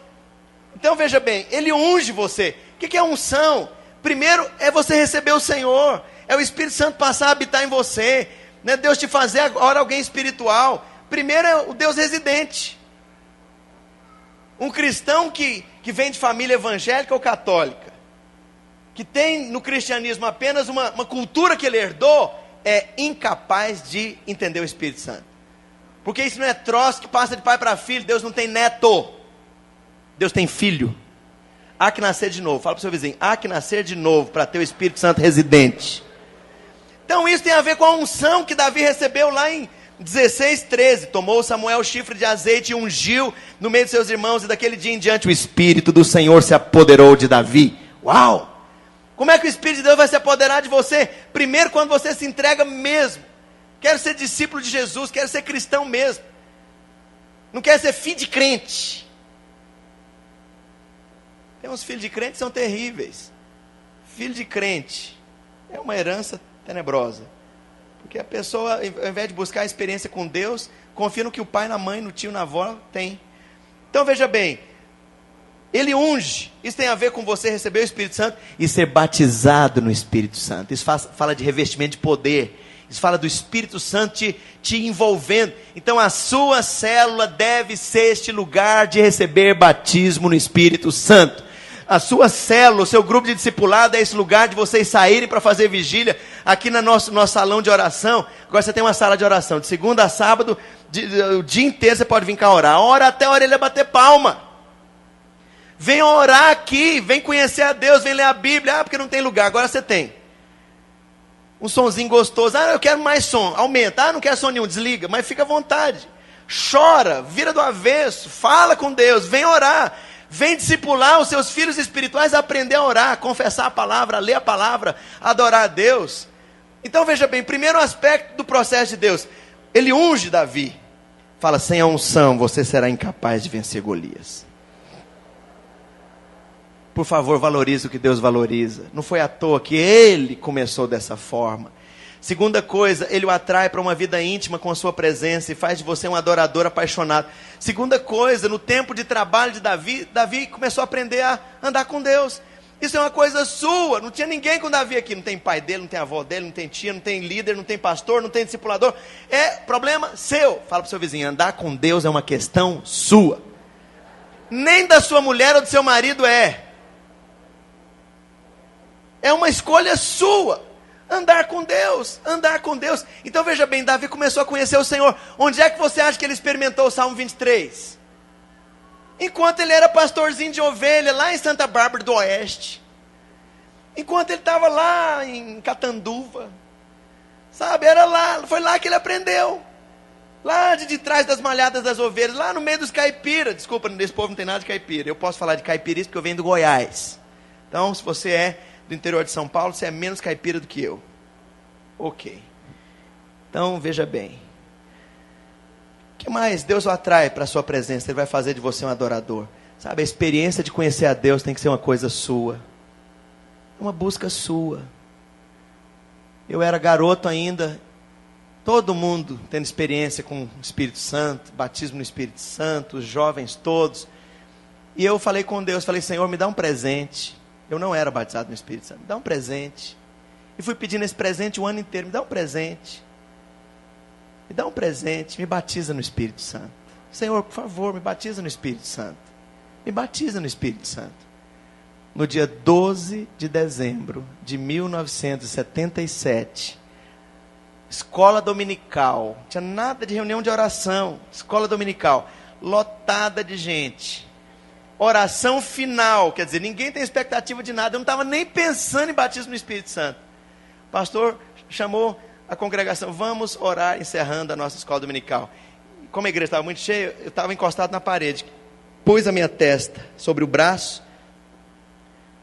Então veja bem, Ele unge você. O que é unção? Primeiro é você receber o Senhor. É o Espírito Santo passar a habitar em você. Não é Deus te fazer agora alguém espiritual. Primeiro é o Deus residente. Um cristão que vem de família evangélica ou católica, que tem no cristianismo apenas uma cultura que ele herdou, é incapaz de entender o Espírito Santo. Porque isso não é troço que passa de pai para filho. Deus não tem neto. Deus tem filho. Há que nascer de novo. Fala para o seu vizinho. Há que nascer de novo para ter o Espírito Santo residente. Então isso tem a ver com a unção que Davi recebeu lá em 16:13. Tomou Samuel o chifre de azeite e ungiu no meio de seus irmãos. E daquele dia em diante o Espírito do Senhor se apoderou de Davi. Uau! Como é que o Espírito de Deus vai se apoderar de você? Primeiro, quando você se entrega mesmo. Quero ser discípulo de Jesus, quero ser cristão mesmo. Não quero ser filho de crente. Tem uns filhos de crente que são terríveis. Filho de crente é uma herança tenebrosa. Porque a pessoa, ao invés de buscar a experiência com Deus, confia no que o pai, na mãe, no tio, na avó tem. Então veja bem, ele unge. Isso tem a ver com você receber o Espírito Santo e ser batizado no Espírito Santo. Isso fala de revestimento de poder. Isso fala do Espírito Santo te envolvendo. Então a sua célula deve ser este lugar de receber batismo no Espírito Santo. A sua célula, o seu grupo de discipulado é esse lugar de vocês saírem para fazer vigília aqui no nosso salão de oração. Agora você tem uma sala de oração. De segunda a sábado, o dia inteiro você pode vir cá orar. Ora até a orelha bater palma. Vem orar aqui, vem conhecer a Deus, vem ler a Bíblia. Ah, porque não tem lugar, agora você tem. Um sonzinho gostoso. Ah, eu quero mais som, aumenta. Ah, não quero som nenhum, desliga, mas fica à vontade. Chora, vira do avesso, fala com Deus, vem orar. Vem discipular os seus filhos espirituais a aprender a orar, a confessar a palavra, a ler a palavra, a adorar a Deus. Então veja bem, primeiro aspecto do processo de Deus. Ele unge Davi. Fala, sem a unção você será incapaz de vencer Golias. Por favor, valorize o que Deus valoriza. Não foi à toa que ele começou dessa forma. Segunda coisa, ele o atrai para uma vida íntima com a sua presença e faz de você um adorador apaixonado. Segunda coisa, no tempo de trabalho de Davi, Davi começou a aprender a andar com Deus. Isso é uma coisa sua, não tinha ninguém com Davi aqui. Não tem pai dele, não tem avó dele, não tem tia, não tem líder, não tem pastor, não tem discipulador. É problema seu. Fala para o seu vizinho, andar com Deus é uma questão sua. Nem da sua mulher ou do seu marido é. É uma escolha sua. Andar com Deus, andar com Deus. Então veja bem, Davi começou a conhecer o Senhor. Onde é que você acha que ele experimentou o Salmo 23? Enquanto ele era pastorzinho de ovelha, lá em Santa Bárbara do Oeste. Enquanto ele estava lá em Catanduva. Sabe, era lá, foi lá que ele aprendeu. Lá de trás das malhadas das ovelhas, lá no meio dos caipiras. Desculpa, nesse povo não tem nada de caipira. Eu posso falar de caipirismo porque eu venho do Goiás. Então, se você é do interior de São Paulo, você é menos caipira do que eu. Ok. Então, veja bem. O que mais Deus o atrai para a sua presença? Ele vai fazer de você um adorador. Sabe, a experiência de conhecer a Deus tem que ser uma coisa sua. Uma busca sua. Eu era garoto ainda. Todo mundo tendo experiência com o Espírito Santo, batismo no Espírito Santo, os jovens todos. E eu falei com Deus, falei, Senhor, me dá um presente. Eu não era batizado no Espírito Santo. Me dá um presente. E fui pedindo esse presente o ano inteiro. Me dá um presente. Me dá um presente. Me batiza no Espírito Santo. Senhor, por favor, me batiza no Espírito Santo. Me batiza no Espírito Santo. No dia 12 de dezembro de 1977, escola dominical. Não tinha nada de reunião de oração. Escola dominical. Lotada de gente. Oração final, quer dizer, ninguém tem expectativa de nada. Eu não estava nem pensando em batismo no Espírito Santo. O pastor chamou a congregação, vamos orar, encerrando a nossa escola dominical. Como a igreja estava muito cheia, eu estava encostado na parede. Pus a minha testa sobre o braço.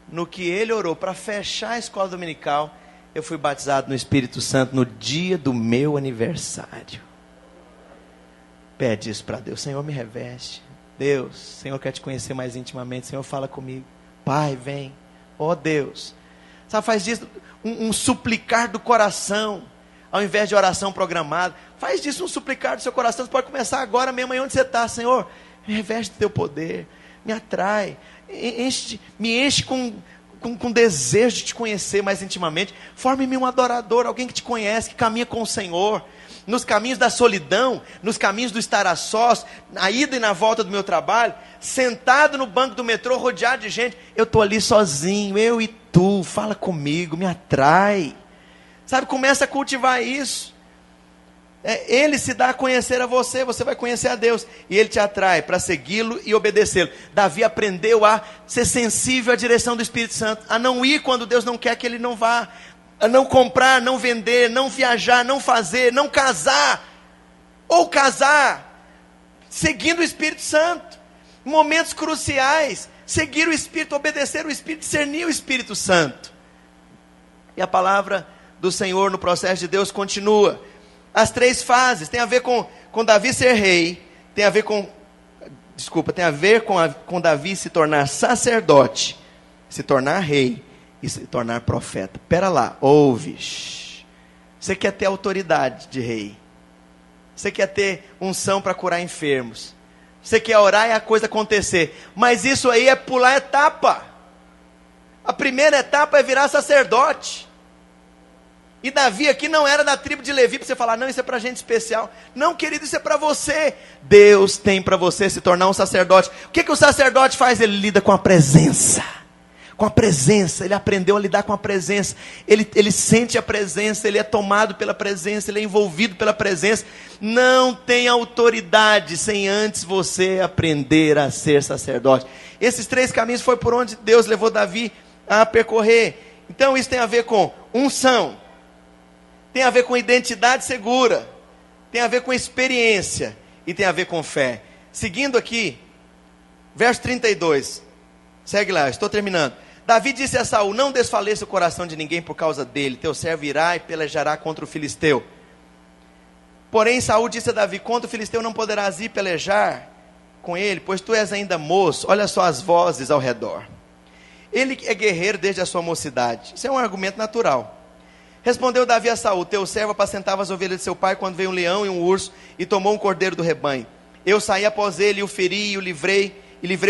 No que ele orou para fechar a escola dominical, eu fui batizado no Espírito Santo no dia do meu aniversário. Pede isso para Deus, Senhor, me reveste. Deus, Senhor, quer te conhecer mais intimamente. Senhor, fala comigo. Pai, vem. Ó Deus. Sabe, faz disso um suplicar do coração, ao invés de oração programada. Faz disso um suplicar do seu coração. Você pode começar agora mesmo, aí onde você está. Senhor, me reveste do teu poder. Me atrai. Me enche com desejo de te conhecer mais intimamente. Forme em mim um adorador, alguém que te conhece, que caminha com o Senhor. Nos caminhos da solidão, nos caminhos do estar a sós, na ida e na volta do meu trabalho, sentado no banco do metrô, rodeado de gente, eu estou ali sozinho, eu e tu, fala comigo, me atrai. Sabe, começa a cultivar isso. Ele se dá a conhecer a você, você vai conhecer a Deus, e Ele te atrai para segui-lo e obedecê-lo. Davi aprendeu a ser sensível à direção do Espírito Santo, a não ir quando Deus não quer que ele não vá, a não comprar, não vender, não viajar, não fazer, não casar, ou casar, seguindo o Espírito Santo, em momentos cruciais, seguir o Espírito, obedecer o Espírito, discernir o Espírito Santo. E a palavra do Senhor no processo de Deus continua. As 3 fases, tem a ver com Davi ser rei, tem a ver com Davi se tornar sacerdote, se tornar rei e se tornar profeta. Pera lá, ouve. Você quer ter autoridade de rei, você quer ter unção para curar enfermos, você quer orar e a coisa acontecer, mas isso aí é pular etapa. A primeira etapa é virar sacerdote. E Davi aqui não era da tribo de Levi, para você falar, não, isso é para gente especial. Não, querido, isso é para você. Deus tem para você se tornar um sacerdote. O que o sacerdote faz? Ele lida com a presença. Com a presença, ele aprendeu a lidar com a presença. Ele sente a presença, ele é tomado pela presença, ele é envolvido pela presença. Não tem autoridade sem antes você aprender a ser sacerdote. Esses 3 caminhos foi por onde Deus levou Davi a percorrer. Então isso tem a ver com unção, tem a ver com identidade segura, tem a ver com experiência e tem a ver com fé. Seguindo aqui, verso 32, segue lá, estou terminando. Davi disse a Saul, não desfaleça o coração de ninguém por causa dele, teu servo irá e pelejará contra o filisteu. Porém Saul disse a Davi, contra o filisteu não poderás ir pelejar com ele, pois tu és ainda moço, olha só as vozes ao redor. Ele é guerreiro desde a sua mocidade. Isso é um argumento natural. Respondeu Davi a Saul, teu servo apacentava as ovelhas de seu pai, quando veio um leão e um urso, e tomou um cordeiro do rebanho. Eu saí após ele, e o feri, e o livrei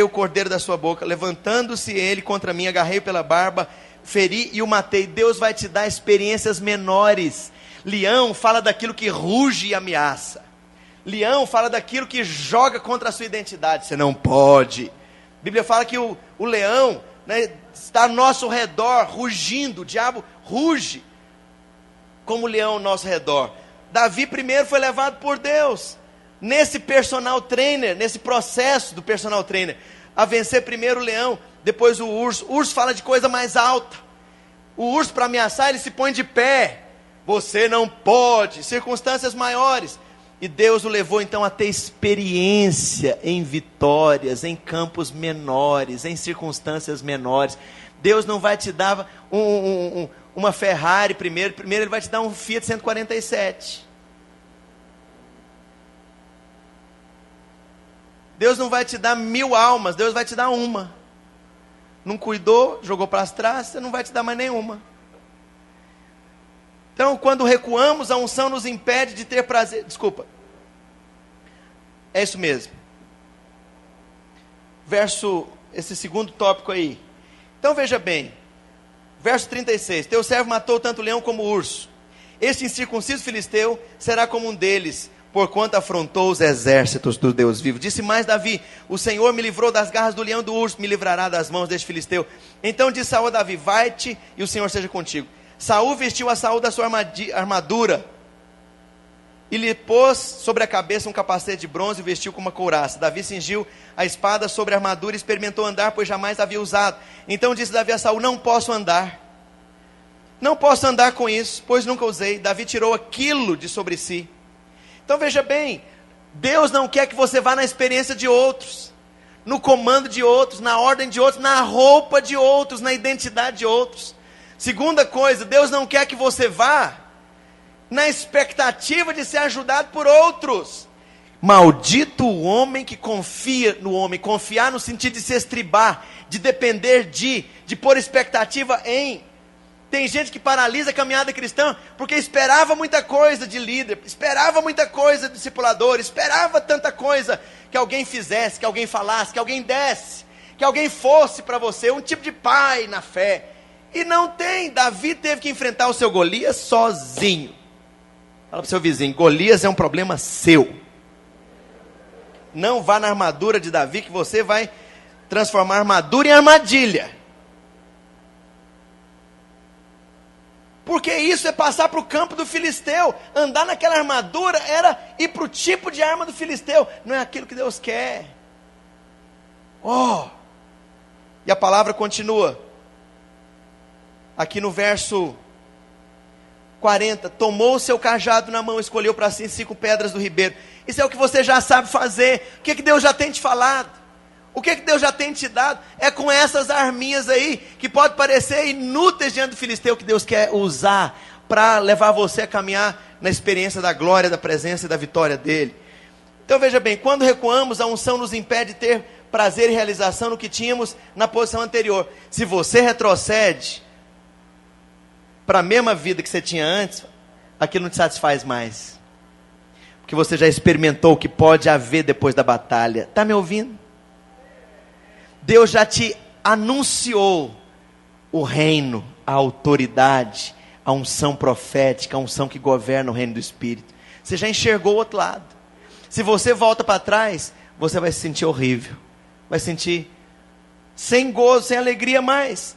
o cordeiro da sua boca. Levantando-se ele contra mim, agarrei-o pela barba, feri e o matei. Deus vai te dar experiências menores. Leão fala daquilo que ruge e ameaça. Leão fala daquilo que joga contra a sua identidade. Você não pode. A Bíblia fala que o leão, né, está ao nosso redor, rugindo. O diabo ruge como leão ao nosso redor. Davi primeiro foi levado por Deus, nesse personal trainer, nesse processo do personal trainer, a vencer primeiro o leão, depois o urso. O urso fala de coisa mais alta. O urso, para ameaçar, ele se põe de pé. Você não pode, circunstâncias maiores. E Deus o levou então a ter experiência em vitórias, em campos menores, em circunstâncias menores. Deus não vai te dar uma Ferrari primeiro Ele vai te dar um Fiat 147. Deus não vai te dar 1000 almas, Deus vai te dar uma. Não cuidou, jogou para as traças, não vai te dar mais nenhuma. Então, quando recuamos, a unção nos impede de ter prazer. Desculpa. É isso mesmo. Esse segundo tópico aí. Então veja bem, verso 36, teu servo matou tanto o leão como o urso, este incircunciso filisteu será como um deles, porquanto afrontou os exércitos do Deus vivo. Disse mais Davi, o Senhor me livrou das garras do leão e do urso, me livrará das mãos deste filisteu. Então disse Saul a Davi, vai-te e o Senhor seja contigo. Saul vestiu a Saul da sua armadura, e lhe pôs sobre a cabeça um capacete de bronze e vestiu com uma couraça. Davi cingiu a espada sobre a armadura e experimentou andar, pois jamais havia usado. Então disse Davi a Saul, não posso andar com isso, pois nunca usei. Davi tirou aquilo de sobre si. Então veja bem, Deus não quer que você vá na experiência de outros, no comando de outros, na ordem de outros, na roupa de outros, na identidade de outros. Segunda coisa, Deus não quer que você vá na expectativa de ser ajudado por outros. Maldito o homem que confia no homem. Confiar no sentido de se estribar, de depender de pôr expectativa em. Tem gente que paralisa a caminhada cristã porque esperava muita coisa de líder, esperava muita coisa de discipulador, esperava tanta coisa que alguém fizesse, que alguém falasse, que alguém desse, que alguém fosse para você um tipo de pai na fé. E não tem. Davi teve que enfrentar o seu Golias sozinho. Fala para o seu vizinho: Golias é um problema seu. Não vá na armadura de Davi, que você vai transformar a armadura em armadilha. Porque isso é passar para o campo do filisteu. Andar naquela armadura era ir para o tipo de arma do filisteu. Não é aquilo que Deus quer. E a palavra continua. Aqui no verso 40. Tomou o seu cajado na mão, escolheu para si 5 pedras do ribeiro. Isso é o que você já sabe fazer. O que Deus já tem te falado? O que Deus já tem te dado? É com essas arminhas aí, que pode parecer inúteis diante do filisteu, que Deus quer usar para levar você a caminhar na experiência da glória, da presença e da vitória dele. Então veja bem, quando recuamos, a unção nos impede de ter prazer e realização no que tínhamos na posição anterior. Se você retrocede para a mesma vida que você tinha antes, aquilo não te satisfaz mais. Porque você já experimentou o que pode haver depois da batalha. Está me ouvindo? Deus já te anunciou o reino, a autoridade, a unção profética, a unção que governa o reino do Espírito. Você já enxergou o outro lado. Se você volta para trás, você vai se sentir horrível. Vai se sentir sem gozo, sem alegria mais.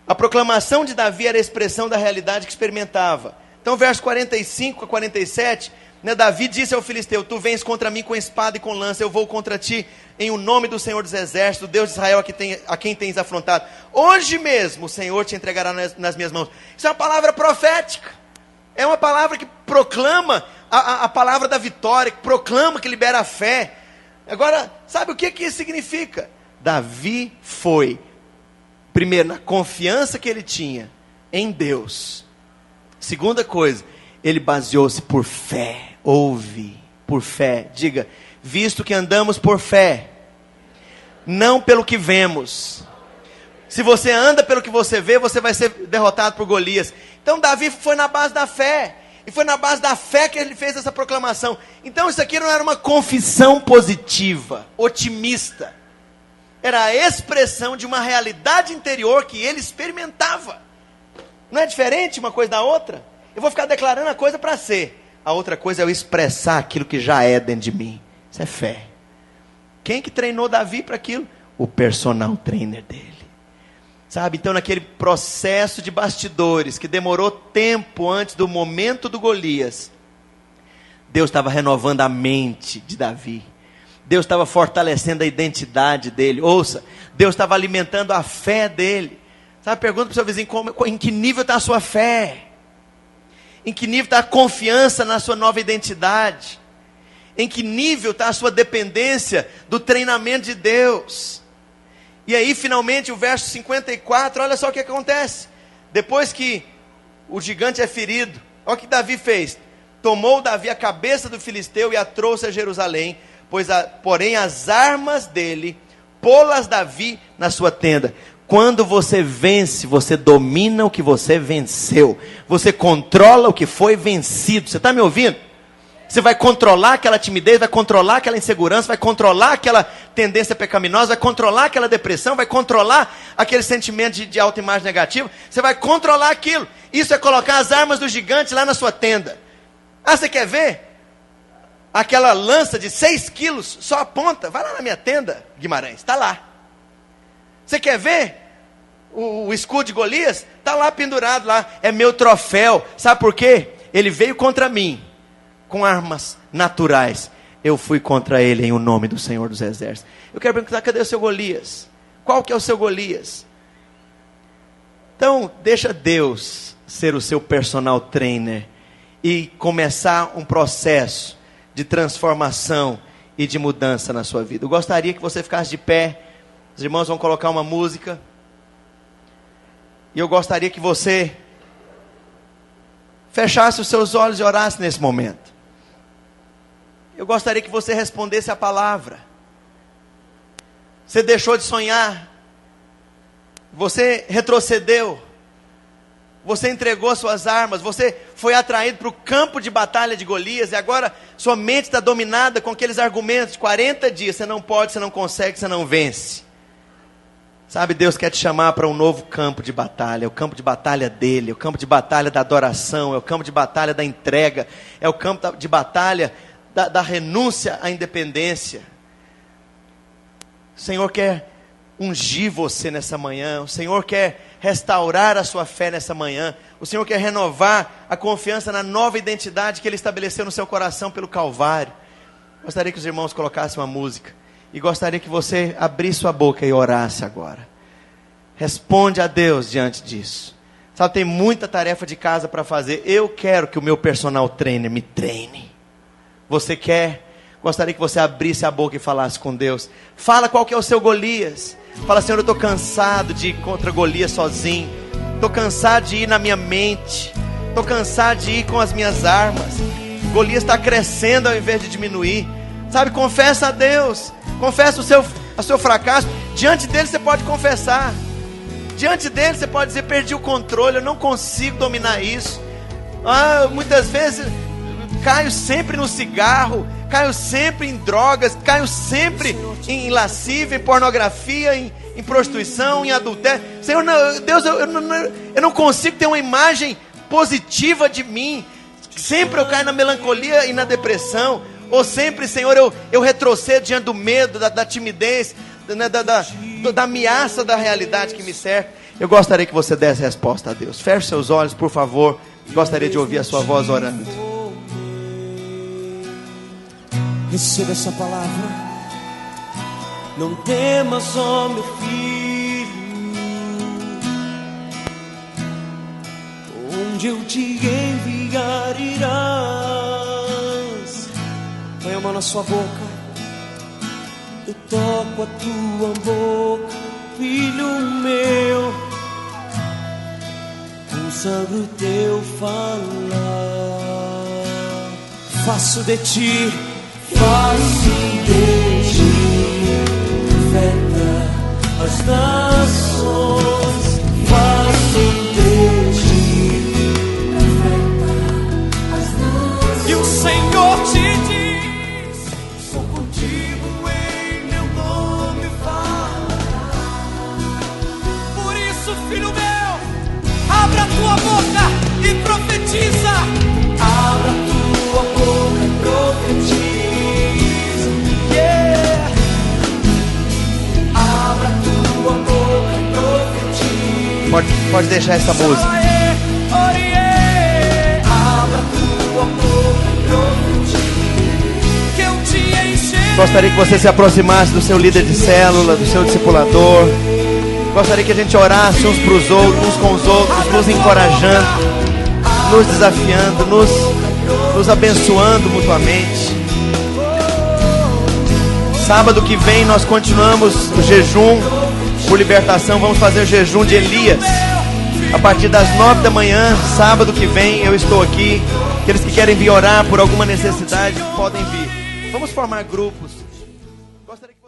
A proclamação de Davi era a expressão da realidade que experimentava. Então, verso 45 a 47, Davi disse ao filisteu: tu vens contra mim com espada e com lança, eu vou contra ti em o nome do Senhor dos Exércitos, Deus de Israel, a quem tens afrontado. Hoje mesmo o Senhor te entregará nas minhas mãos. Isso é uma palavra profética. É uma palavra que proclama a palavra da vitória, que proclama, que libera a fé. Agora, sabe o que isso significa? Davi foi, primeiro, na confiança que ele tinha em Deus. Segunda coisa, ele baseou-se por fé. Ouve, por fé. Diga: visto que andamos por fé, não pelo que vemos. Se você anda pelo que você vê, você vai ser derrotado por Golias. Então Davi foi na base da fé. E foi na base da fé que ele fez essa proclamação. Então isso aqui não era uma confissão positiva, otimista. Era a expressão de uma realidade interior que ele experimentava. Não é diferente uma coisa da outra? Eu vou ficar declarando a coisa para ser. A outra coisa é eu expressar aquilo que já é dentro de mim. Isso é fé. Quem que treinou Davi para aquilo? O personal trainer dele. Sabe, então naquele processo de bastidores, que demorou tempo antes do momento do Golias, Deus estava renovando a mente de Davi. Deus estava fortalecendo a identidade dele. Ouça, Deus estava alimentando a fé dele. Sabe, pergunta para o seu vizinho, em que nível está a sua fé? Em que nível está a confiança na sua nova identidade? Em que nível está a sua dependência do treinamento de Deus? E aí finalmente o verso 54, olha só o que acontece. Depois que o gigante é ferido, olha o que Davi fez. Tomou Davi a cabeça do filisteu e a trouxe a Jerusalém, porém as armas dele, pô-las Davi na sua tenda. Quando você vence, você domina o que você venceu. Você controla o que foi vencido. Você está me ouvindo? Você vai controlar aquela timidez, vai controlar aquela insegurança, vai controlar aquela tendência pecaminosa, vai controlar aquela depressão, vai controlar aquele sentimento de autoimagem negativa. Você vai controlar aquilo. Isso é colocar as armas do gigante lá na sua tenda. Ah, você quer ver? Aquela lança de 6 quilos, só a ponta. Vai lá na minha tenda, Guimarães, está lá. Você quer ver? O escudo de Golias está lá pendurado lá. É meu troféu. Sabe por quê? Ele veio contra mim com armas naturais. Eu fui contra ele em o nome do Senhor dos Exércitos. Eu quero perguntar, cadê o seu Golias? Qual que é o seu Golias? Então, deixa Deus ser o seu personal trainer e começar um processo de transformação e de mudança na sua vida. Eu gostaria que você ficasse de pé. Os irmãos vão colocar uma música. E eu gostaria que você fechasse os seus olhos e orasse nesse momento. Eu gostaria que você respondesse a palavra. Você deixou de sonhar. Você retrocedeu. Você entregou suas armas. Você foi atraído para o campo de batalha de Golias. E agora sua mente está dominada com aqueles argumentos. 40 dias, você não pode, você não consegue, você não vence. Sabe, Deus quer te chamar para um novo campo de batalha. É o campo de batalha dele, é o campo de batalha da adoração, é o campo de batalha da entrega, é o campo de batalha da renúncia à independência. O Senhor quer ungir você nessa manhã, o Senhor quer restaurar a sua fé nessa manhã, o Senhor quer renovar a confiança na nova identidade que Ele estabeleceu no seu coração pelo Calvário. Gostaria que os irmãos colocassem uma música, e gostaria que você abrisse sua boca e orasse agora. Responde a Deus diante disso. Sabe, tem muita tarefa de casa para fazer. Eu quero que o meu personal trainer me treine. Você quer? Gostaria que você abrisse a boca e falasse com Deus. Fala qual que é o seu Golias. Fala, Senhor, eu estou cansado de ir contra Golias sozinho. Estou cansado de ir na minha mente. Estou cansado de ir com as minhas armas. Golias está crescendo ao invés de diminuir. Sabe, confessa a Deus. Confessa o seu fracasso. Diante dele você pode confessar. Diante dele você pode dizer, perdi o controle, eu não consigo dominar isso. Muitas vezes caio sempre no cigarro, caio sempre em drogas, caio sempre em lascívia, em pornografia, em prostituição, em adultério. Senhor, Deus, eu não consigo ter uma imagem positiva de mim. Sempre eu caio na melancolia e na depressão. Ou sempre, Senhor, eu retrocedo diante do medo, da timidez, da ameaça da realidade que me cerca. Eu gostaria que você desse resposta a Deus. Feche seus olhos, por favor. Gostaria de ouvir a sua voz orando. Receba essa palavra. Não temas, ó meu filho, onde eu te enviar irás. Põe a mão na sua boca. Eu toco a tua boca, filho meu, consagro o teu falar. Faço de ti profeta as nações. Faço de ti profeta as nações. E o Senhor te diz: sou contigo, em meu nome falará. Por isso, filho meu, abra a tua boca e profetiza. Abra a tua boca e profetiza. Pode deixar essa música. Gostaria que você se aproximasse do seu líder de célula, do seu discipulador. Gostaria que a gente orasse uns para os outros, uns com os outros, nos encorajando, nos desafiando, nos abençoando mutuamente. Sábado que vem nós continuamos o jejum por libertação. Vamos fazer o jejum de Elias a partir das 9 da manhã. Sábado que vem eu estou aqui. Aqueles que querem vir orar por alguma necessidade podem vir. Vamos formar grupos. Gostaria que